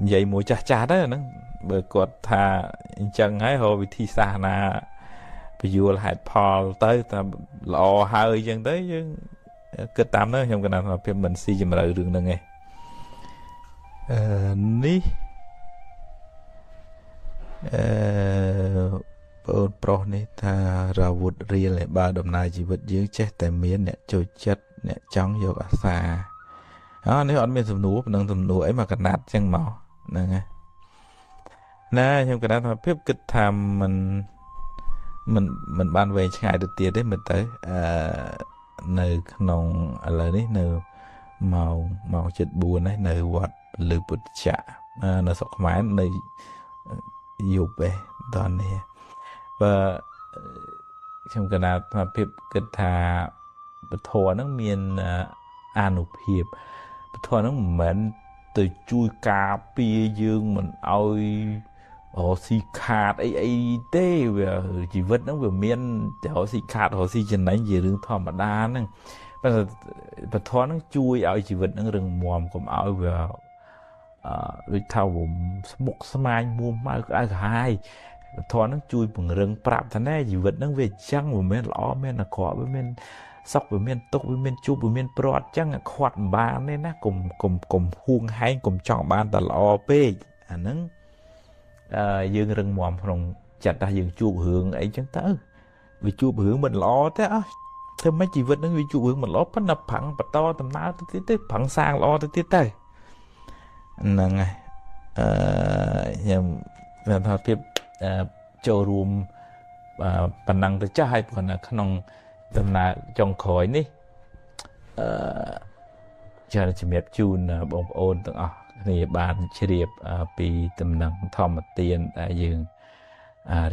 និយាយមួយចាស់ទៅហ្នឹងបើគាត់ថាអញ្ចឹងហើយរកវិធីសាស្ត្រណាពយល់ហេតុផលទៅតែល្អហើយអញ្ចឹងទៅយើងគិតតាមនោះខ្ញុំគណនាថាភាពមិនស៊ីជម្រៅរឿងហ្នឹងឯងនេះបងប្រុសនេះថារាវុធរៀលបើដំណើរជីវិតយើងចេះតែមានអ្នកចូលចិត្តអ្នកចង់យកអាសានេះអត់មានសំណួរប៉ុណ្ណឹងសំណួរអីមកកណាត់ចឹងមកហ្នឹងហើយណាខ្ញុំកណាត់ថាភាពគិតថាមិនបានវែងឆ្ងាយទៅទៀតទេមើលទៅនៅក្នុងឥឡូវនេះនៅម៉ោង 7:04 ហើយនៅវត្តលឺពុទ្ធចក្រនៅស្រុកខ្មែរនៅយប់ឯដល់នេះបើខ្ញុំកណាត់ថាភាពគិតថាពធហ្នឹងមានអានុភាពពធហ្នឹងមិនមែនទៅជួយការពារយើងមិនឲ្យស៊ីខាតអីទេវាជីវិតហ្នឹងវាមានតែស៊ីខាតស៊ីចំណេញជារឿងធម្មតាហ្នឹង ប៉ុន្តែពធនឹងជួយឲ្យជីវិតនឹងរឹងមាំកុំឲ្យវាដូចថាស្មុកស្មាញមួម៉ៅក្តៅក្រហាយពធនឹងជួយពង្រឹងប្រាប់ថាណែជីវិតនឹងវាអញ្ចឹងវាមិនល្អមានអាក្រក់វាមានសុខវាមានទុក្ខវាមានជួបវាមានប្រត់អញ្ចឹងខាត់មិនបានទេណាកុំហួងហែងកុំចង់បានតែល្អពេកអាហ្នឹងយើងរឹងមាំក្នុងចិត្តថាយើងជួបរឿងអីចឹងទៅវាជួបរឿងមិនល្អទេអោះធ្វើម៉េចជីវិតនឹងវាជួបរឿងមិនល្អប៉ុន្តែប្រឹងបន្តដំណើរទៅទៀតទៅប្រឹងសាងល្អទៅទៀតទៅហ្នឹងហើយខ្ញុំមានថាភាពចូលរួមប៉ុណ្ណឹងទៅចាស់ហើយព្រោះនៅក្នុងដំណើរចុងក្រោយនេះចា៎ជំរាបជូនបងប្អូនទាំងអស់គ្នាបានជ្រាបពីដំណឹងធម្មទានដែលយើង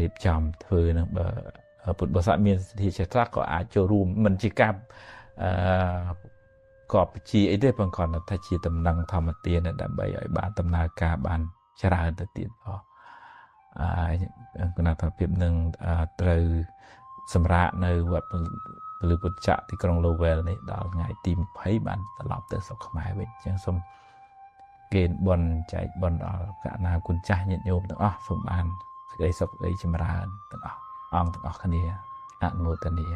រៀបចំធ្វើនឹងបើពុទ្ធបរិស័ទមានសិទ្ធិចិត្តខ្លះក៏អាចចូលរួមមិនជាការកបជាអីទេប៉ុន្តែគាត់ថាជាដំណឹងធម្មទានដើម្បីឲ្យបានដំណើរការបានច្រើនទៅទៀតផងគណៈថាភាពនឹងត្រូវសម្រាប់នៅវត្តពលិពុទ្ធចក្រទីក្រុង Lowell នេះដល់ថ្ងៃទី20បានត្រឡប់ទៅស្រុកខ្មែរវិញអញ្ចឹងសូមគេបនចែកបនដល់កណ្ណាគុណចាស់ញាតិញោមទាំងអស់សូមបានសេចក្តីសុខសេចក្តីចម្រើនទាំងអស់អង្គទាំងអស់គ្នាអនុមោទនា